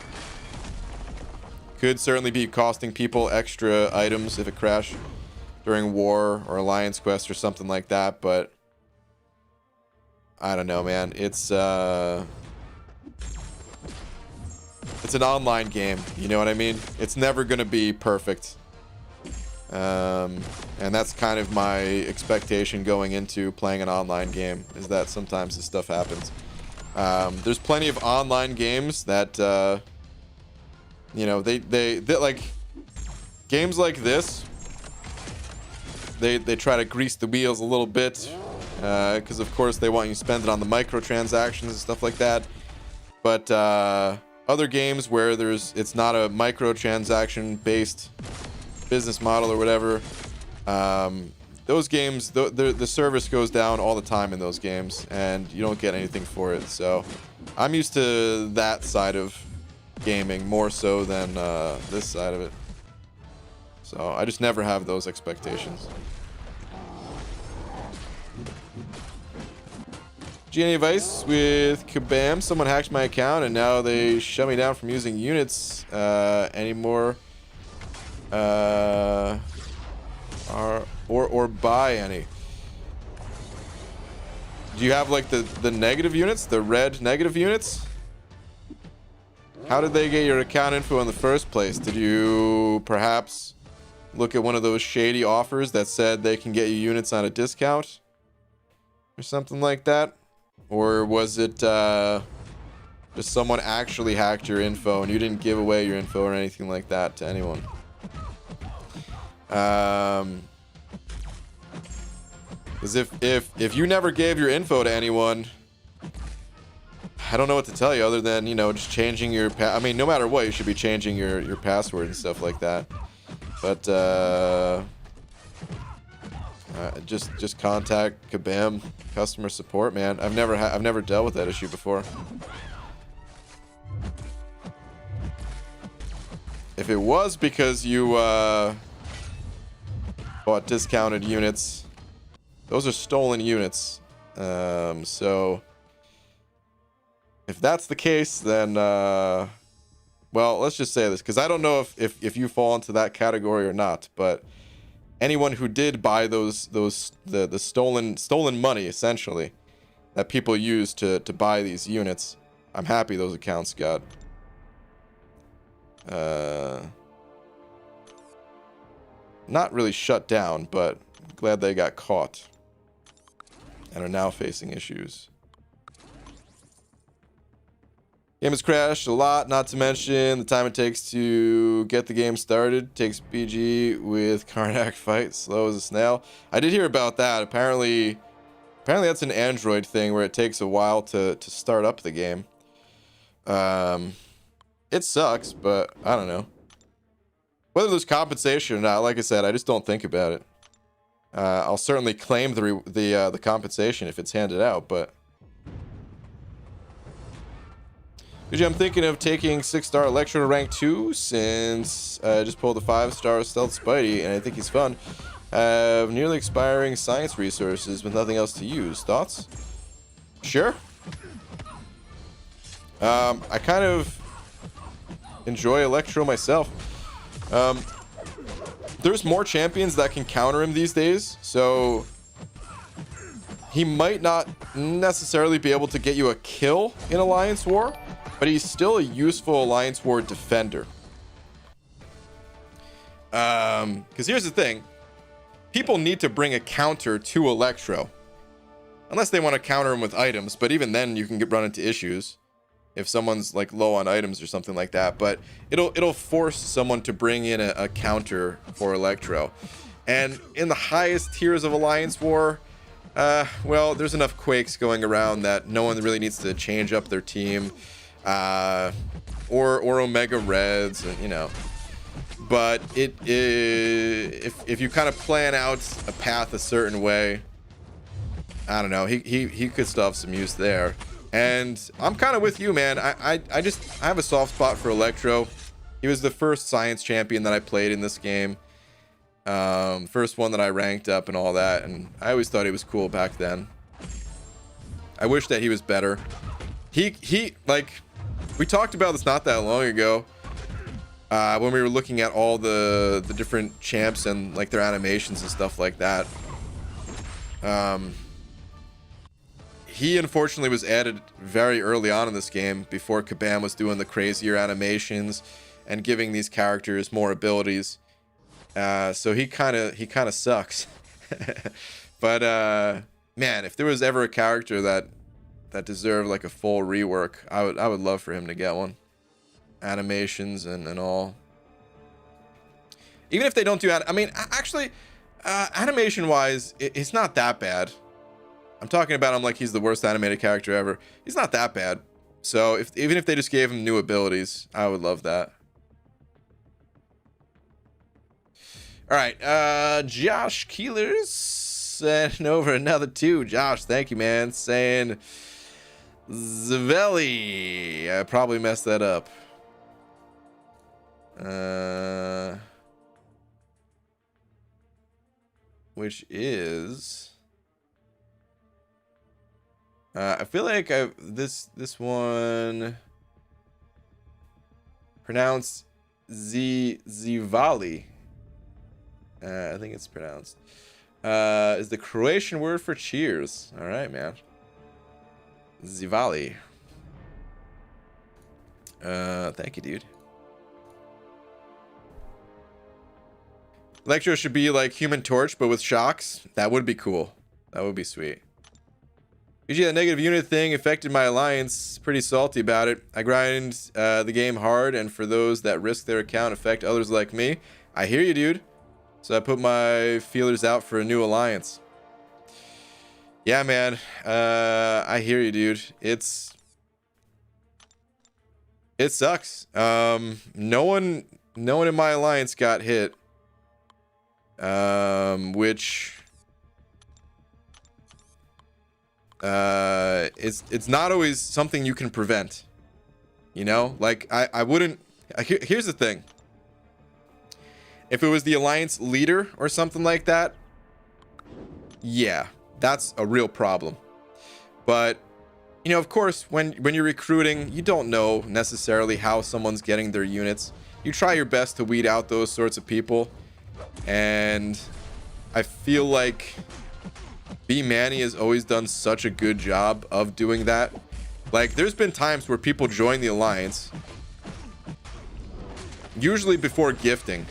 Could certainly be costing people extra items if it crashed during war or alliance quest or something like that. But I don't know, man. It's an online game. You know what I mean? It's never going to be perfect. And that's kind of my expectation going into playing an online game, is that sometimes this stuff happens. There's plenty of online games that, you know, they like games like this. They try to grease the wheels a little bit, because of course they want you to spend it on the microtransactions and stuff like that. But other games where it's not a microtransaction based business model or whatever, those games, the service goes down all the time in those games, and you don't get anything for it. So I'm used to that side of gaming more so than this side of it. So I just never have those expectations. Any advice with Kabam? Someone hacked my account and now they shut me down from using units anymore. Or buy any. Do you have like the negative units, the red negative units? How did they get your account info in the first place? Did you perhaps look at one of those shady offers that said they can get you units on a discount or something like that? Or was it just someone actually hacked your info and you didn't give away your info or anything like that to anyone? Because if you never gave your info to anyone, I don't know what to tell you other than, you know, just changing your I mean, no matter what, you should be changing your password and stuff like that. But just contact Kabam customer support, man. I've never dealt with that issue before. If it was because you bought discounted units, those are stolen units. So if that's the case, then well, let's just say this, because I don't know if you fall into that category or not, but anyone who did buy the stolen money, essentially, that people use to buy these units, I'm happy those accounts got not really shut down, but glad they got caught and are now facing issues. Game has crashed a lot, not to mention the time it takes to get the game started. Takes BG with Karnak fight slow as a snail. I did hear about that. Apparently Apparently that's an Android thing where it takes a while to start up the game. It sucks, but I don't know. Whether there's compensation or not, like I said, I just don't think about it. I'll certainly claim the compensation if it's handed out, but... I'm thinking of taking 6-star Electro to rank 2 since I just pulled a 5-star Stealth Spidey, and I think he's fun. Have nearly expiring science resources with nothing else to use. Thoughts? Sure. I kind of enjoy Electro myself. There's more champions that can counter him these days, so he might not necessarily be able to get you a kill in Alliance War, but he's still a useful Alliance War defender. Because here's the thing. People need to bring a counter to Electro. Unless they want to counter him with items, but even then you can run into issues. If someone's like low on items or something like that. But it'll force someone to bring in a counter for Electro. And in the highest tiers of Alliance War, well, there's enough Quakes going around that no one really needs to change up their team. Or Omega Reds, and, you know. But if you kind of plan out a path a certain way, I don't know, he could still have some use there. And I'm kind of with you, man. I have a soft spot for Electro. He was the first science champion that I played in this game. First one that I ranked up and all that, and I always thought he was cool back then. I wish that he was better. He like, we talked about this not that long ago, when we were looking at all the different champs and like their animations and stuff like that. He unfortunately was added very early on in this game, before Kabam was doing the crazier animations and giving these characters more abilities. So he kind of sucks. But man, if there was ever a character that deserved like a full rework, I would love for him to get one. Animations and all. Even if they don't do I mean, actually, animation wise, it's not that bad. I'm talking about him like he's the worst animated character ever. He's not that bad. So even if they just gave him new abilities, I would love that. All right, Josh Keelers sent over another 2. Josh, thank you, man. Saying Zavelli. I probably messed that up. Which is... I feel like this one pronounced Zivali. I think it's pronounced. Is the Croatian word for cheers. All right, man. Zivali. Thank you, dude. Electro should be like Human Torch, but with shocks. That would be cool. That would be sweet. Usually that negative unit thing affected my alliance. Pretty salty about it. I grind the game hard, and for those that risk their account affect others like me. I hear you, dude. So I put my feelers out for a new alliance. Yeah, man. I hear you, dude. It sucks. No one in my alliance got hit. Which it's not always something you can prevent. You know, like I wouldn't. Here's the thing. If it was the alliance leader or something like that, yeah, that's a real problem. But you know, of course, when you're recruiting, you don't know necessarily how someone's getting their units. You try your best to weed out those sorts of people, and I feel like B Manny has always done such a good job of doing that. Like, there's been times where people join the alliance, usually before gifting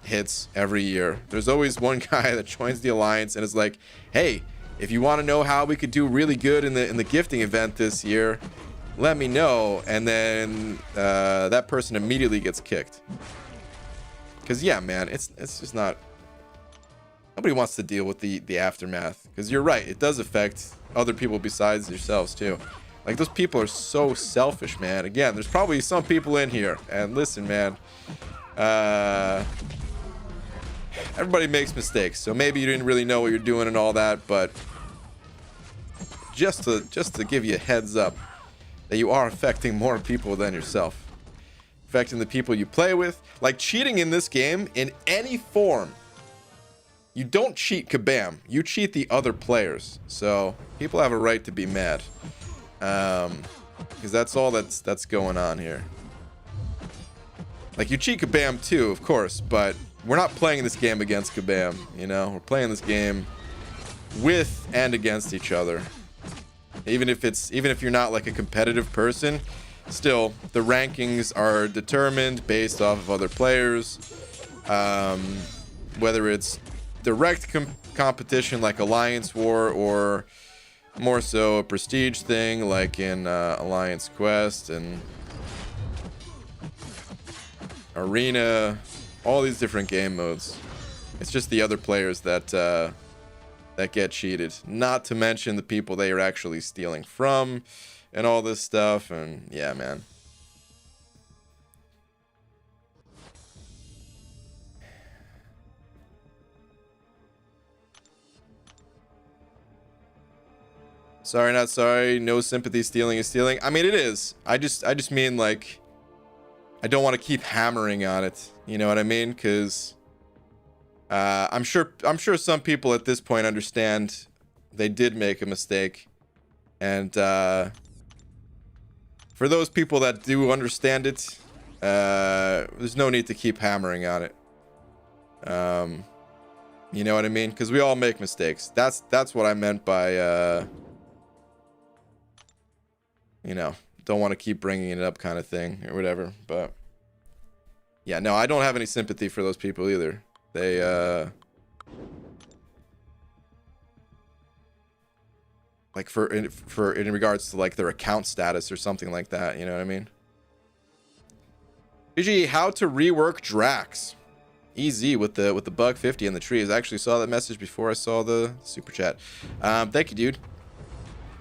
hits every year. There's always one guy that joins the alliance and is like, hey, if you want to know how we could do really good in the gifting event this year, let me know. And then that person immediately gets kicked. Because yeah, man, it's just not Nobody wants to deal with the aftermath, because you're right, it does affect other people besides yourselves too. Like, those people are so selfish, man. Again, there's probably some people in here, and listen, man, everybody makes mistakes, so maybe you didn't really know what you're doing and all that, but just to give you a heads up that you are affecting more people than yourself, affecting the people you play with. Like, cheating in this game in any form, you don't cheat Kabam, you cheat the other players. So people have a right to be mad, because that's all that's going on here. Like, you cheat Kabam too, of course, but we're not playing this game against Kabam, you know? We're playing this game with and against each other. Even if you're not like a competitive person, still the rankings are determined based off of other players. Whether it's direct competition like Alliance War, or more so a prestige thing like in Alliance Quest and Arena, all these different game modes. It's just the other players that get cheated, not to mention the people they are actually stealing from and all this stuff. And yeah, man. Sorry, not sorry. No sympathy. Stealing is stealing. I mean, it is. I just mean, like, I don't want to keep hammering on it. You know what I mean? Because I'm sure some people at this point understand they did make a mistake, and for those people that do understand it, there's no need to keep hammering on it. You know what I mean? Because we all make mistakes. That's what I meant by you know, don't want to keep bringing it up kind of thing or whatever. But yeah, no, I don't have any sympathy for those people either. They like for in regards to like their account status or something like that, you know what I mean? GG, how to rework Drax. Easy with the bug 50 in the trees. I actually saw that message before I saw the super chat. Thank you, dude.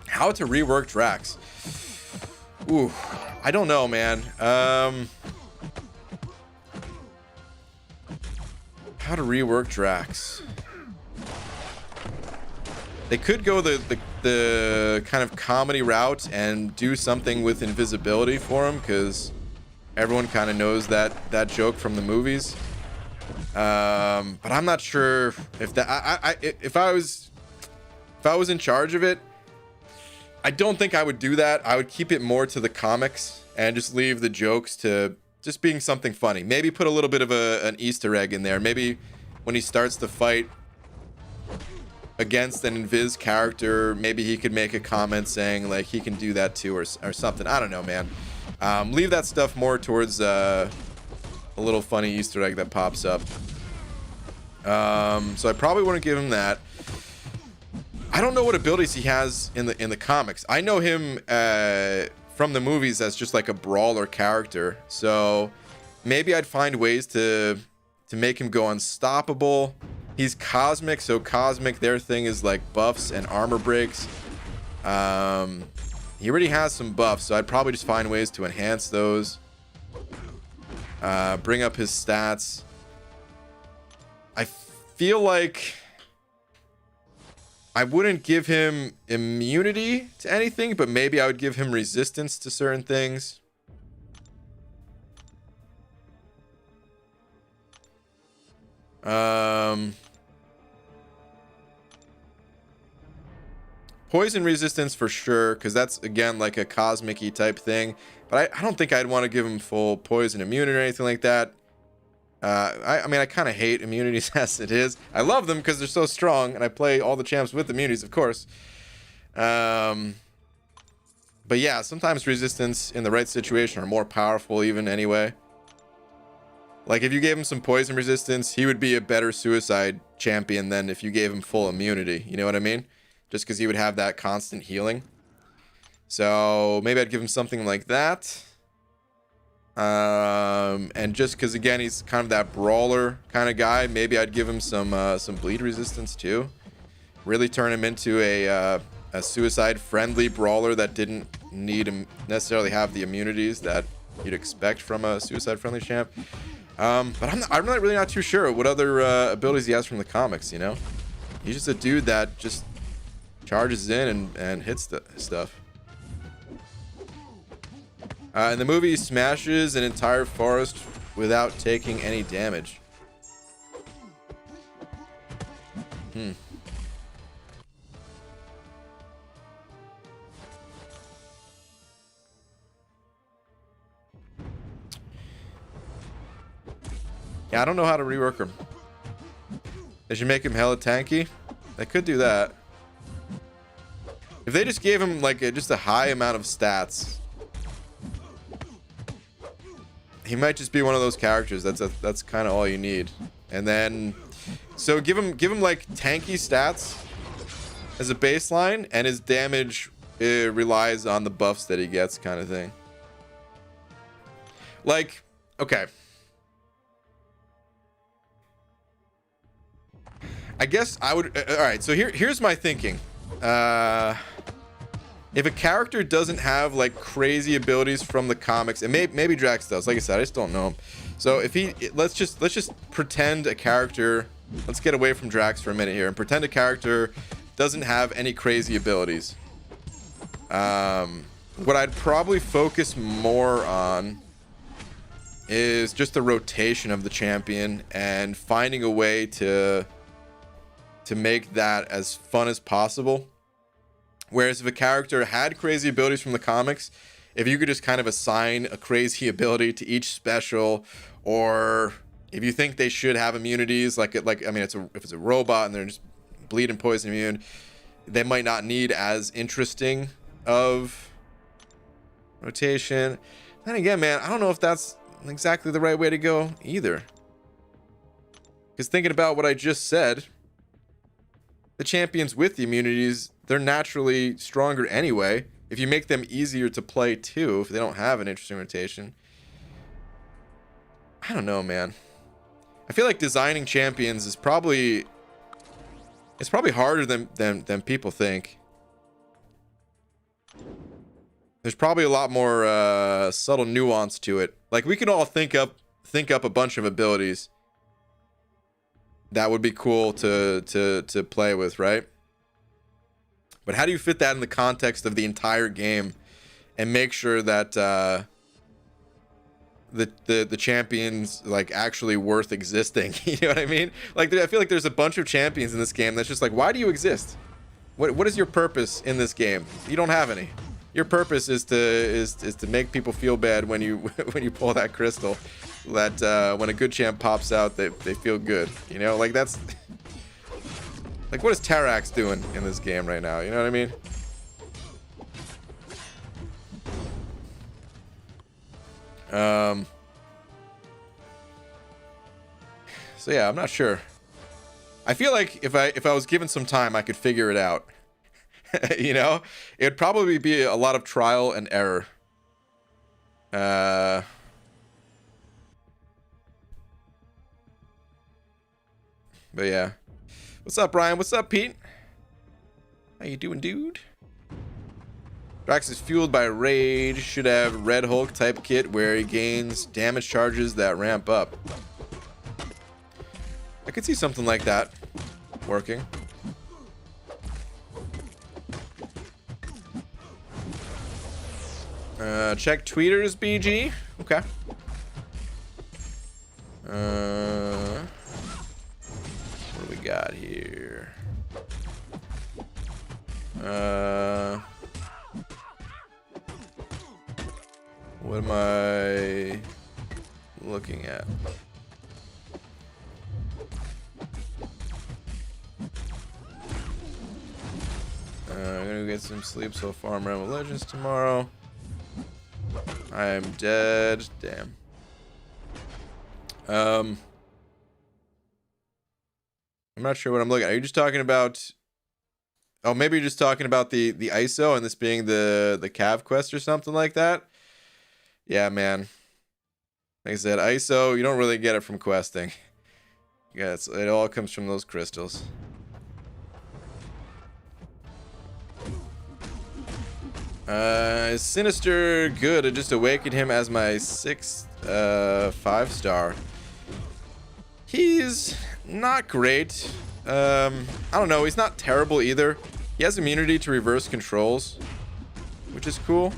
How to rework Drax. Ooh, I don't know, man. How to rework Drax. They could go the kind of comedy route and do something with invisibility for him, because everyone kind of knows that joke from the movies. But I'm not sure if that. If I was in charge of it, I don't think I would do that. I would keep it more to the comics and just leave the jokes to just being something funny. Maybe put a little bit of an Easter egg in there. Maybe when he starts the fight against an invis character, maybe he could make a comment saying like he can do that too, or something. I don't know, man. Leave that stuff more towards a little funny Easter egg that pops up. So I probably wouldn't give him that. I don't know what abilities he has in the comics. I know him from the movies as just like a brawler character. So maybe I'd find ways to make him go unstoppable. He's cosmic, so cosmic, their thing is like buffs and armor breaks. He already has some buffs, so I'd probably just find ways to enhance those. Bring up his stats. I feel like I wouldn't give him immunity to anything, but maybe I would give him resistance to certain things. Poison resistance for sure, because that's, again, like a cosmic-y type thing. But I don't think I'd want to give him full poison immunity or anything like that. I mean, I kind of hate immunities as it is. I love them because they're so strong, and I play all the champs with immunities, of course. But yeah, sometimes resistance in the right situation are more powerful even anyway. Like, if you gave him some poison resistance, he would be a better suicide champion than if you gave him full immunity. You know what I mean? Just because he would have that constant healing. So maybe I'd give him something like that. And just because again he's kind of that brawler kind of guy, maybe I'd give him some bleed resistance too. Really turn him into a suicide friendly brawler that didn't need to necessarily have the immunities that you'd expect from a suicide friendly champ. But I'm not really not too sure what other abilities he has from the comics. You know, he's just a dude that just charges in and hits the stuff. In the movie, he smashes an entire forest without taking any damage. Yeah, I don't know how to rework him. They should make him hella tanky. They could do that. If they just gave him like just a high amount of stats, he might just be one of those characters. That's kind of all you need. And then, so give him like tanky stats as a baseline, and his damage relies on the buffs that he gets, kind of thing. Like, okay. I guess I would. All right. So here's my thinking. If a character doesn't have like crazy abilities from the comics, and maybe Drax does, like I said, I just don't know him. So if let's just pretend a character. Let's get away from Drax for a minute here and pretend a character doesn't have any crazy abilities. What I'd probably focus more on is just the rotation of the champion and finding a way to make that as fun as possible. Whereas if a character had crazy abilities from the comics, if you could just kind of assign a crazy ability to each special, or if you think they should have immunities, like I mean, if it's a robot and they're just bleed and poison immune, they might not need as interesting of rotation. Then again, man, I don't know if that's exactly the right way to go either. Because thinking about what I just said, the champions with the immunities, they're naturally stronger anyway. If you make them easier to play too, if they don't have an interesting rotation. I don't know, man. I feel like designing champions is probably harder than people think. There's probably a lot more subtle nuance to it. Like we can all think up a bunch of abilities that would be cool to play with, right? But how do you fit that in the context of the entire game and make sure that the champions like actually worth existing? You know what I mean? Like I feel like there's a bunch of champions in this game that's just like, why do you exist? What is your purpose in this game? You don't have any. Your purpose is to make people feel bad when you when you pull that crystal. That when a good champ pops out, they feel good. You know, like that's like, what is Drax doing in this game right now? You know what I mean? So yeah, I'm not sure. I feel like if I was given some time, I could figure it out. You know, it'd probably be a lot of trial and error. But yeah. What's up, Brian? What's up, Pete? How you doing, dude? Drax is fueled by rage. Should have Red Hulk type kit where he gains damage charges that ramp up. I could see something like that working. Check tweeters, BG. Okay. What do we got here? What am I looking at? I'm gonna get some sleep so far. I'm Labyrinth of Legends tomorrow. I am dead. Damn. I'm not sure what I'm looking at. Are you just talking about... Oh, maybe you're just talking about the ISO and this being the Cav quest or something like that? Yeah, man. Like I said, ISO, you don't really get it from questing. Yeah, it all comes from those crystals. Sinister, good. I just awakened him as my 6th 5-star. He's not great. I don't know. He's not terrible either. He has immunity to reverse controls, which is cool.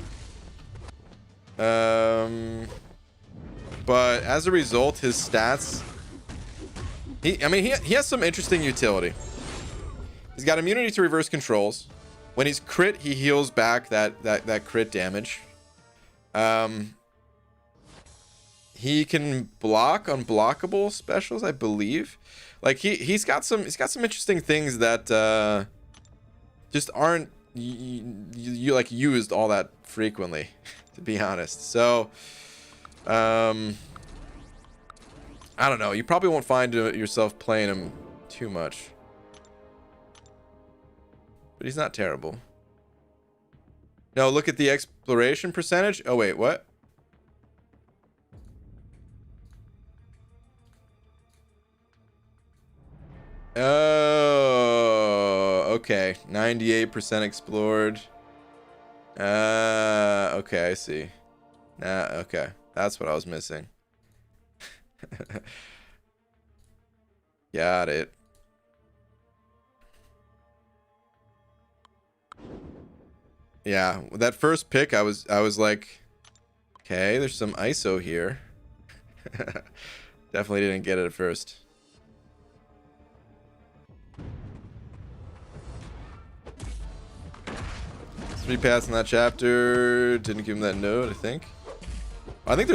But as a result, his stats... He has some interesting utility. He's got immunity to reverse controls. When he's crit, he heals back that crit damage. He can block unblockable specials, I believe. Like he's got some interesting things that just aren't you like used all that frequently, to be honest. So I don't know. You probably won't find yourself playing him too much. But he's not terrible. No, look at the exploration percentage. Oh, wait, what? Oh, okay. 98% explored. Okay, I see. Okay. That's what I was missing. Got it. Yeah, that first pick, I was like, okay, there's some ISO here. Definitely didn't get it at first. Three paths in that chapter. Didn't give him that note, I think. I think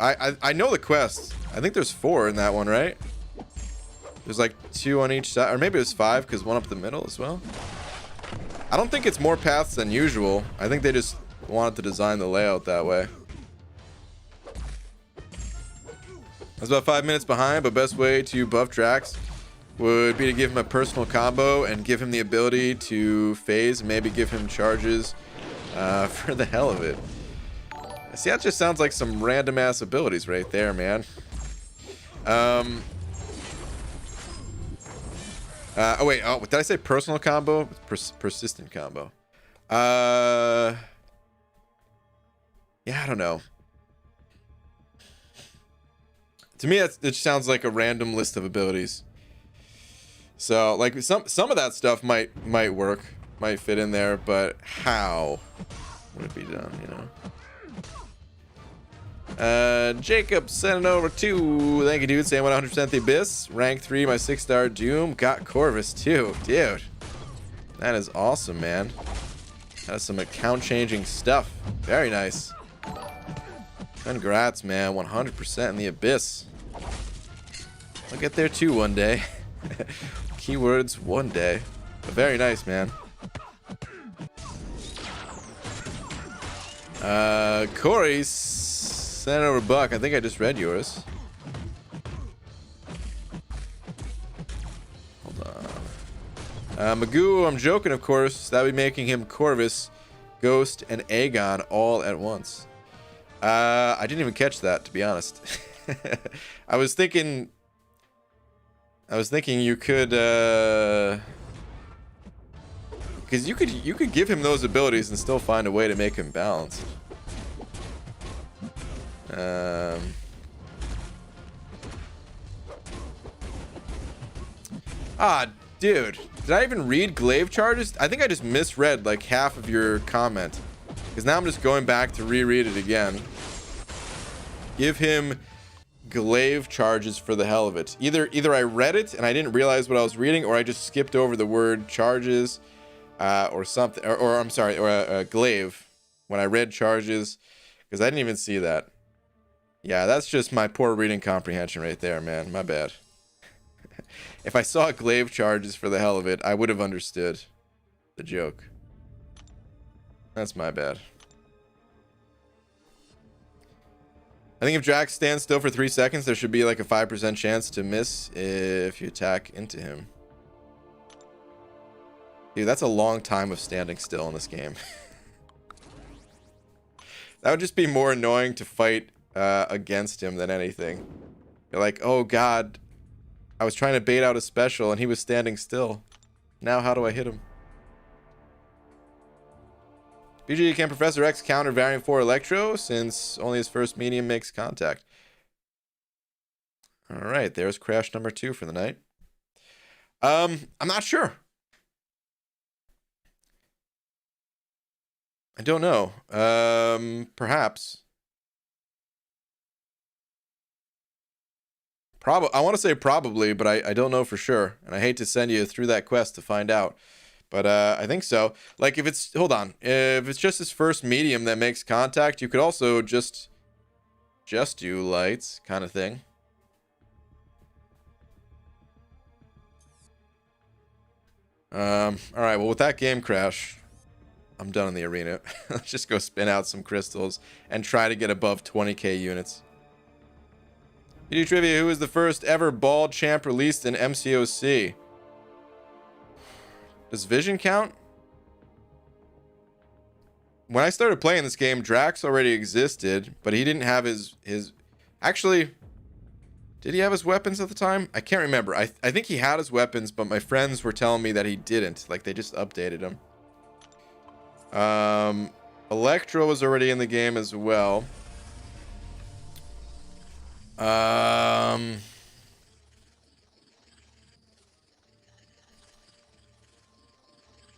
I know the quest. I think there's 4 in that one, right? There's like 2 on each side, or maybe it was 5 because 1 up the middle as well. I don't think it's more paths than usual. I think they just wanted to design the layout that way. I was about 5 minutes behind, but best way to buff Drax would be to give him a personal combo and give him the ability to phase and maybe give him charges for the hell of it. See, that just sounds like some random ass abilities right there, man. Oh wait, oh, did I say personal combo? Persistent combo. Yeah, I don't know. To me, it sounds like a random list of abilities. So, like some of that stuff might work, might fit in there, but how would it be done? You know. Jacob sent it over to, thank you, dude, saying 100% the Abyss, rank 3, my 6-star Doom, got Corvus too, dude. That is awesome, man. That is some account changing stuff. Very nice. Congrats, man. 100% in the Abyss. I'll get there too one day. Keywords one day. But very nice, man. Corey sent over Buck. I think I just read yours. Hold on. Magoo, I'm joking, of course. That would be making him Corvus, Ghost, and Aegon all at once. I didn't even catch that, to be honest. I was thinking you could, because you could give him those abilities and still find a way to make him balanced. Dude, did I even read glaive charges? I think I just misread like half of your comment, because now I'm just going back to reread it again. Give him glaive charges for the hell of it. Either I read it and I didn't realize what I was reading, or I just skipped over the word charges, or something, or I'm sorry, or glaive when I read charges, because I didn't even see that. Yeah, that's just my poor reading comprehension right there, man. My bad. If I saw glaive charges for the hell of it, I would have understood the joke. That's my bad. I think if Drax stands still for 3 seconds, there should be like a 5% chance to miss if you attack into him. Dude, that's a long time of standing still in this game. That would just be more annoying to fight against him than anything. You're like, oh god, I was trying to bait out a special and he was standing still. Now how do I hit him? BG, can Professor X counter variant for Electro since only his first medium makes contact? All right, there's crash number 2 for the night. I'm not sure. I don't know. Perhaps. I want to say probably, but I don't know for sure. And I hate to send you through that quest to find out. But I think so. Like if it's, hold on. If it's just his first medium that makes contact, you could also just do lights kind of thing. All right, well with that game crash, I'm done in the arena. Let's just go spin out some crystals and try to get above 20k units. Video trivia, who was the first ever bald champ released in MCOC? Does Vision count? When I started playing this game, Drax already existed, but he didn't have his... Actually, did he have his weapons at the time? I can't remember. I think he had his weapons, but my friends were telling me that he didn't. Like, they just updated him. Electro was already in the game as well.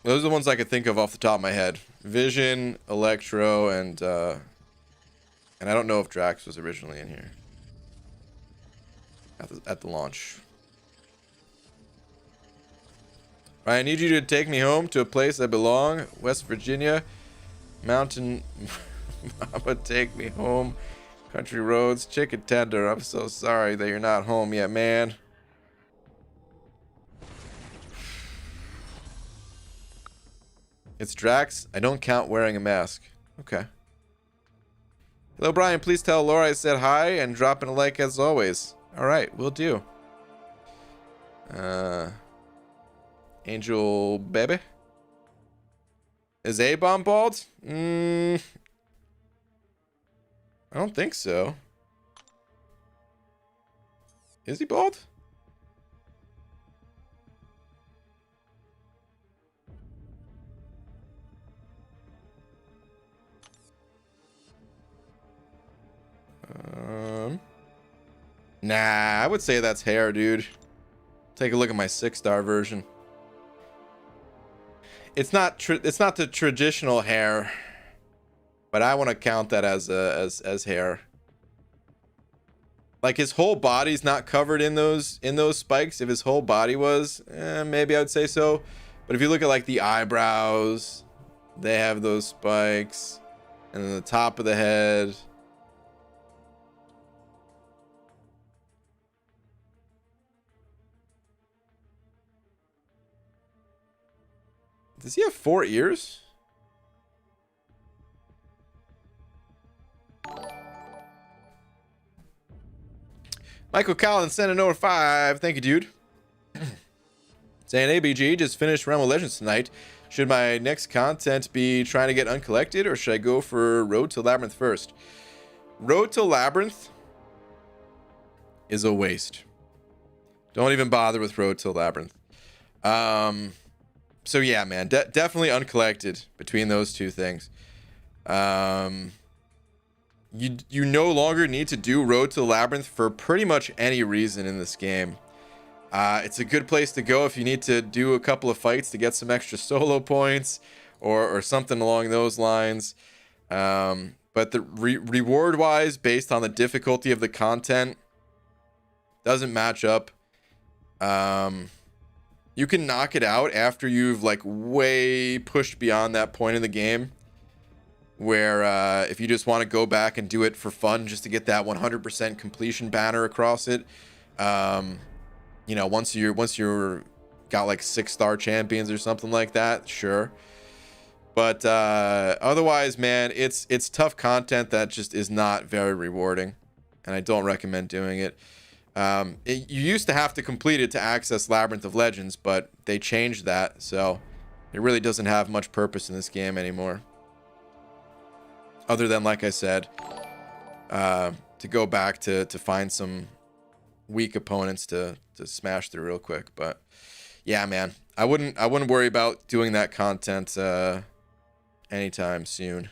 Those are the ones I could think of off the top of my head. Vision, Electro, and I don't know if Drax was originally in here at the launch. I need you to take me home to a place I belong, West Virginia, mountain. Mama, take me home, country roads, chicken tender. I'm so sorry that you're not home yet, man. It's Drax. I don't count wearing a mask. Okay. Hello, Brian. Please tell Laura I said hi and drop in a like as always. All right, will do. Angel baby. Is Aegon bald? I don't think so. Is he bald? Nah, I would say that's hair, dude. Take a look at my 6-star version. It's not the traditional hair, but I want to count that as hair. Like his whole body's not covered in those spikes. If his whole body was, maybe I would say so. But if you look at like the eyebrows, they have those spikes, and then the top of the head. Does he have 4 ears? Michael Collins sent an over 5. Thank you, dude. Saying ABG just finished Realm of Legends tonight. Should my next content be trying to get uncollected, or should I go for Road to Labyrinth first? Road to Labyrinth is a waste. Don't even bother with Road to Labyrinth. So yeah, man, definitely uncollected between those two things. You no longer need to do Road to Labyrinth for pretty much any reason in this game. It's a good place to go if you need to do a couple of fights to get some extra solo points or something along those lines. But the reward wise, based on the difficulty of the content, doesn't match up. You can knock it out after you've like way pushed beyond that point in the game where if you just want to go back and do it for fun just to get that 100% completion banner across it, you know, once you're got like 6-star champions or something like that, sure. But otherwise, man, it's tough content that just is not very rewarding, and I don't recommend doing it. You used to have to complete it to access Labyrinth of Legends, but they changed that, so it really doesn't have much purpose in this game anymore. Other than, like I said, to go back to find some weak opponents to smash through real quick. But yeah, man, I wouldn't worry about doing that content anytime soon.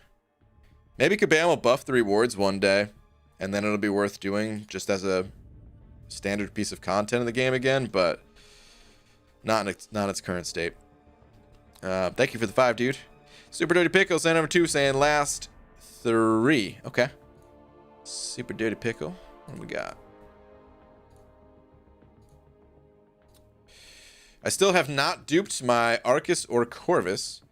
Maybe Kabam will buff the rewards one day, and then it'll be worth doing just as a standard piece of content in the game again, but not in its current state. Thank you for the 5, dude. Super Dirty Pickle saying number 2, saying last 3. Okay. Super Dirty Pickle. What do we got? I still have not duped my Arcus or Corvus,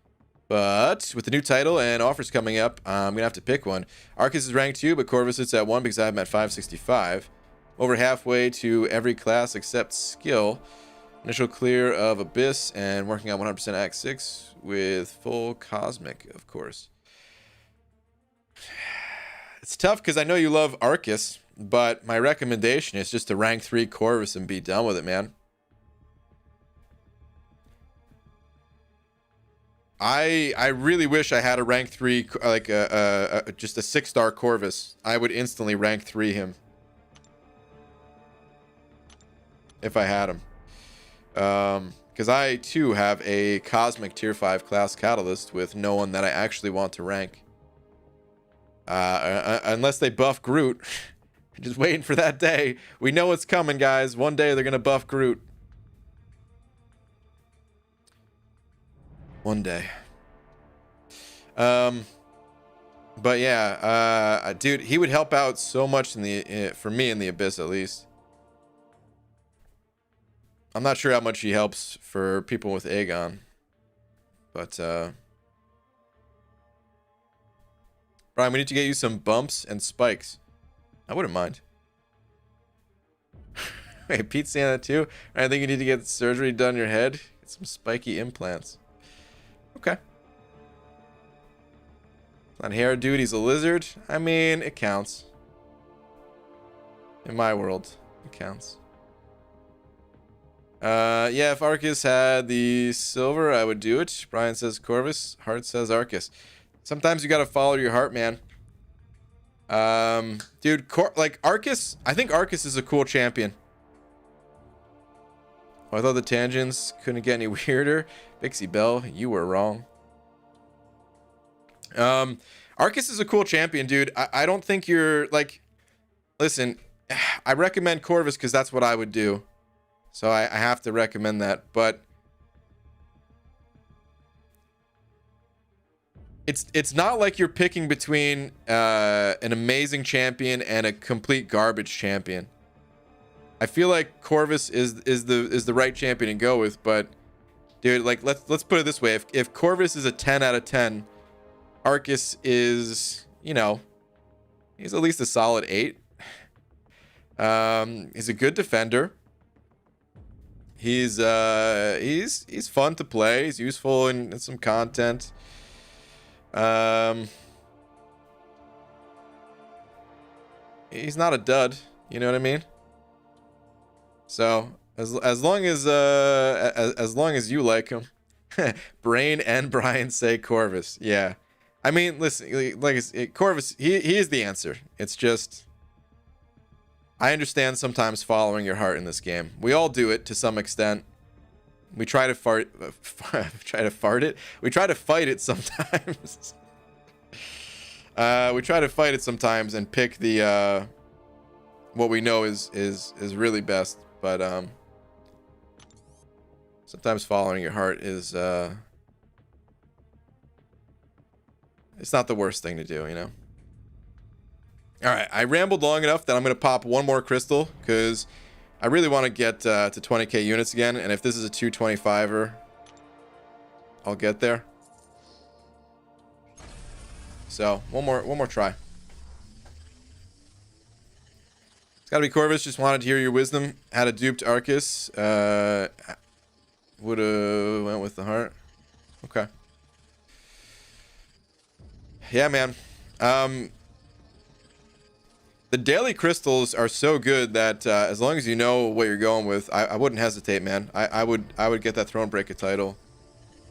but with the new title and offers coming up, I'm going to have to pick one. Arcus is ranked 2, but Corvus sits at 1 because I'm at 565. Over halfway to every class except skill. Initial clear of Abyss and working on 100% Act 6 with full Cosmic, of course. It's tough because I know you love Arcus, but my recommendation is just to rank 3 Corvus and be done with it, man. I really wish I had a rank 3, like just a 6-star Corvus. I would instantly rank 3 him if I had him. Because I too have a Cosmic tier 5 class Catalyst with no one that I actually want to rank. Unless they buff Groot. Just waiting for that day. We know it's coming, guys. One day they're gonna buff Groot. One day. But yeah, dude, he would help out so much in the for me in the Abyss, at least. I'm not sure how much he helps for people with Aegon, but Brian, we need to get you some bumps and spikes. I wouldn't mind. Wait, Pete's saying that too? I think you need to get surgery done on your head. Get some spiky implants. Okay. Not hair, dude. He's a lizard. I mean, it counts. In my world, it counts. Yeah, if Arcus had the silver, I would do it. Brian says Corvus. Heart says Arcus. Sometimes you gotta follow your heart, man. Dude, like Arcus, I think Arcus is a cool champion. Oh, I thought the tangents couldn't get any weirder. Bixie Bell, you were wrong. Arcus is a cool champion, dude. I don't think you're like, listen, I recommend Corvus because that's what I would do. So I have to recommend that, but it's not like you're picking between an amazing champion and a complete garbage champion. I feel like Corvus is the right champion to go with, but dude, like let's put it this way: if Corvus is a 10 out of 10, Arcus is, you know, he's at least a solid 8. He's a good defender. He's fun to play. He's useful in some content. He's not a dud. You know what I mean? So as long as you like him, Brain and Brian say Corvus. Yeah, I mean, listen, like Corvus, he is the answer. It's just, I understand sometimes following your heart in this game. We all do it to some extent. We try to fart it. We try to fight it sometimes. We try to fight it sometimes and pick the what we know is really best. But sometimes following your heart is it's not the worst thing to do, you know. All right, I rambled long enough that I'm going to pop one more crystal because I really want to get to 20k units again. And if this is a 225er, I'll get there. So one more try. It's got to be Corvus. Just wanted to hear your wisdom. Had a duped Arcus. Would have went with the heart. Okay. Yeah, man. The daily crystals are so good that as long as you know what you're going with, I wouldn't hesitate, man. I would get that Thronebreaker title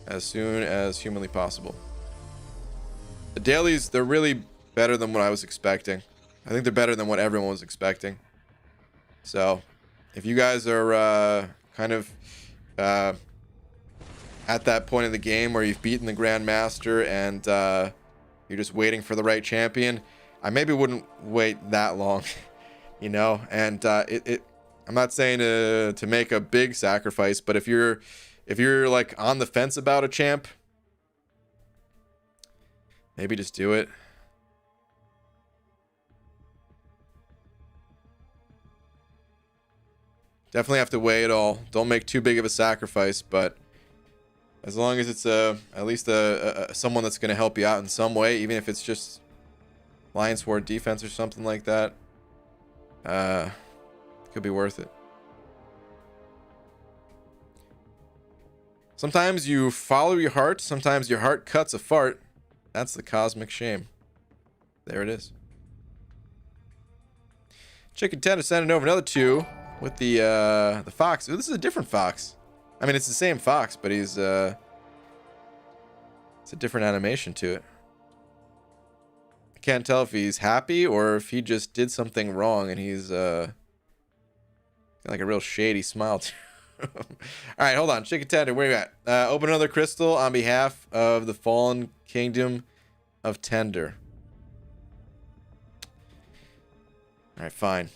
as soon as humanly possible. The dailies, they're really better than what I was expecting. I think they're better than what everyone was expecting. So, if you guys are kind of at that point in the game where you've beaten the Grandmaster and you're just waiting for the right champion, I maybe wouldn't wait that long, you know. And I'm not saying to make a big sacrifice, but if you're like on the fence about a champ, maybe just do it. Definitely have to weigh it all. Don't make too big of a sacrifice, but as long as it's at least someone that's going to help you out in some way, even if it's just Lion Sword defense or something like that, could be worth it. Sometimes you follow your heart. Sometimes your heart cuts a fart. That's the cosmic shame. There it is. Chicken Tender sending over another 2 with the fox. Ooh, this is a different fox. I mean, it's the same fox, but he's it's a different animation to it. I can't tell if he's happy or if he just did something wrong and he's got like a real shady smile to him. All right, hold on. Chicken Tender, where you at? Open another crystal on behalf of the fallen kingdom of Tender. All right, fine.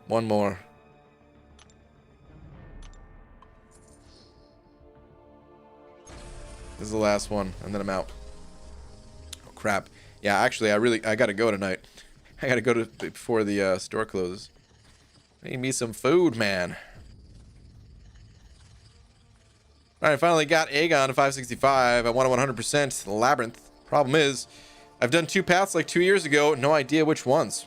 One more. This is the last one, and then I'm out. Oh, crap. Yeah, actually, I gotta go tonight. I gotta go before the store closes. I need me some food, man. Alright, finally got Aegon to 565. I want a 100% Labyrinth. Problem is, I've done 2 paths like 2 years ago. No idea which ones.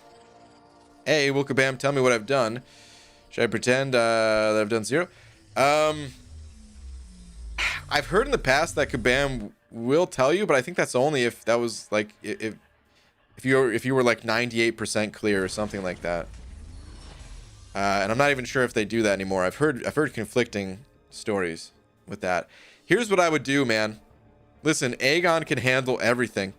Hey, Wilkabam, tell me what I've done. Should I pretend that I've done 0? I've heard in the past that Kabam will tell you, but I think that's only if that was like if you were like 98% clear or something like that. And I'm not even sure if they do that anymore. I've heard conflicting stories with that. Here's what I would do, man. Listen, Aegon can handle everything.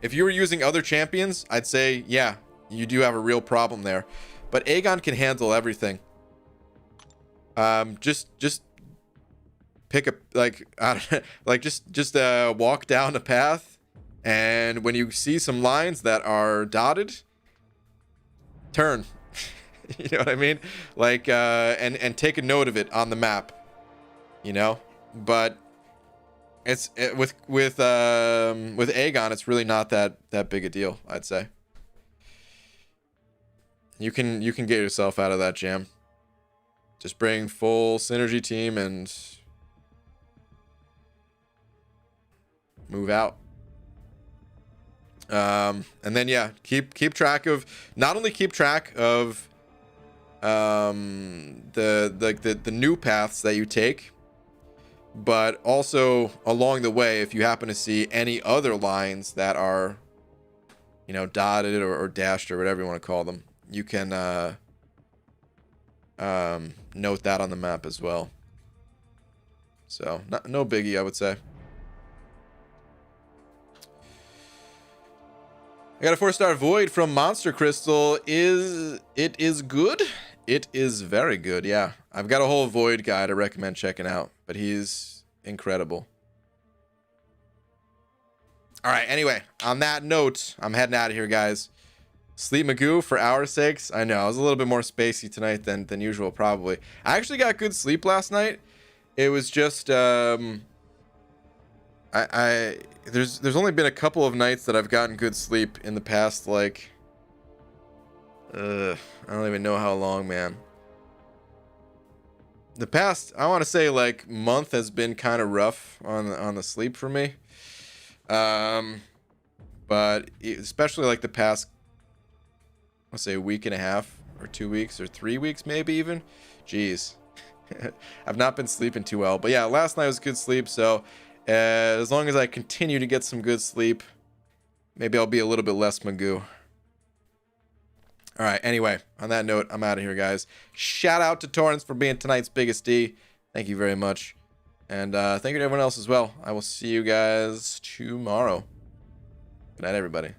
If you were using other champions, I'd say, yeah, you do have a real problem there. But Aegon can handle everything. Just pick a just walk down the path, and when you see some lines that are dotted, turn. You know what I mean? Like and take a note of it on the map. You know, but with Aegon, it's really not that big a deal, I'd say. You can get yourself out of that jam. Just bring full synergy team and move out. And then yeah, keep track of not only keep track of the new paths that you take, but also along the way, if you happen to see any other lines that are, you know, dotted or dashed or whatever you want to call them, you can note that on the map as well. So no biggie, I would say. I got a 4-star Void from Monster Crystal. It is good? It is very good, yeah. I've got a whole Void guide I recommend checking out, but he's incredible. All right, anyway, on that note, I'm heading out of here, guys. Sleep Magoo for our sakes. I know, I was a little bit more spacey tonight than usual, probably. I actually got good sleep last night. It was just, there's only been a couple of nights that I've gotten good sleep in the past, like, I don't even know how long, man. The past, I want to say, like, month has been kind of rough on the sleep for me. But especially like the past, let's say a week and a half or 2 weeks or 3 weeks, maybe even. Jeez, I've not been sleeping too well. But yeah, last night was good sleep. So as long as I continue to get some good sleep, maybe I'll be a little bit less Magoo. All right, anyway, on that note, I'm out of here, guys. Shout out to Torrance for being tonight's biggest D. Thank you very much. And thank you to everyone else as well. I will see you guys tomorrow. Good night, everybody.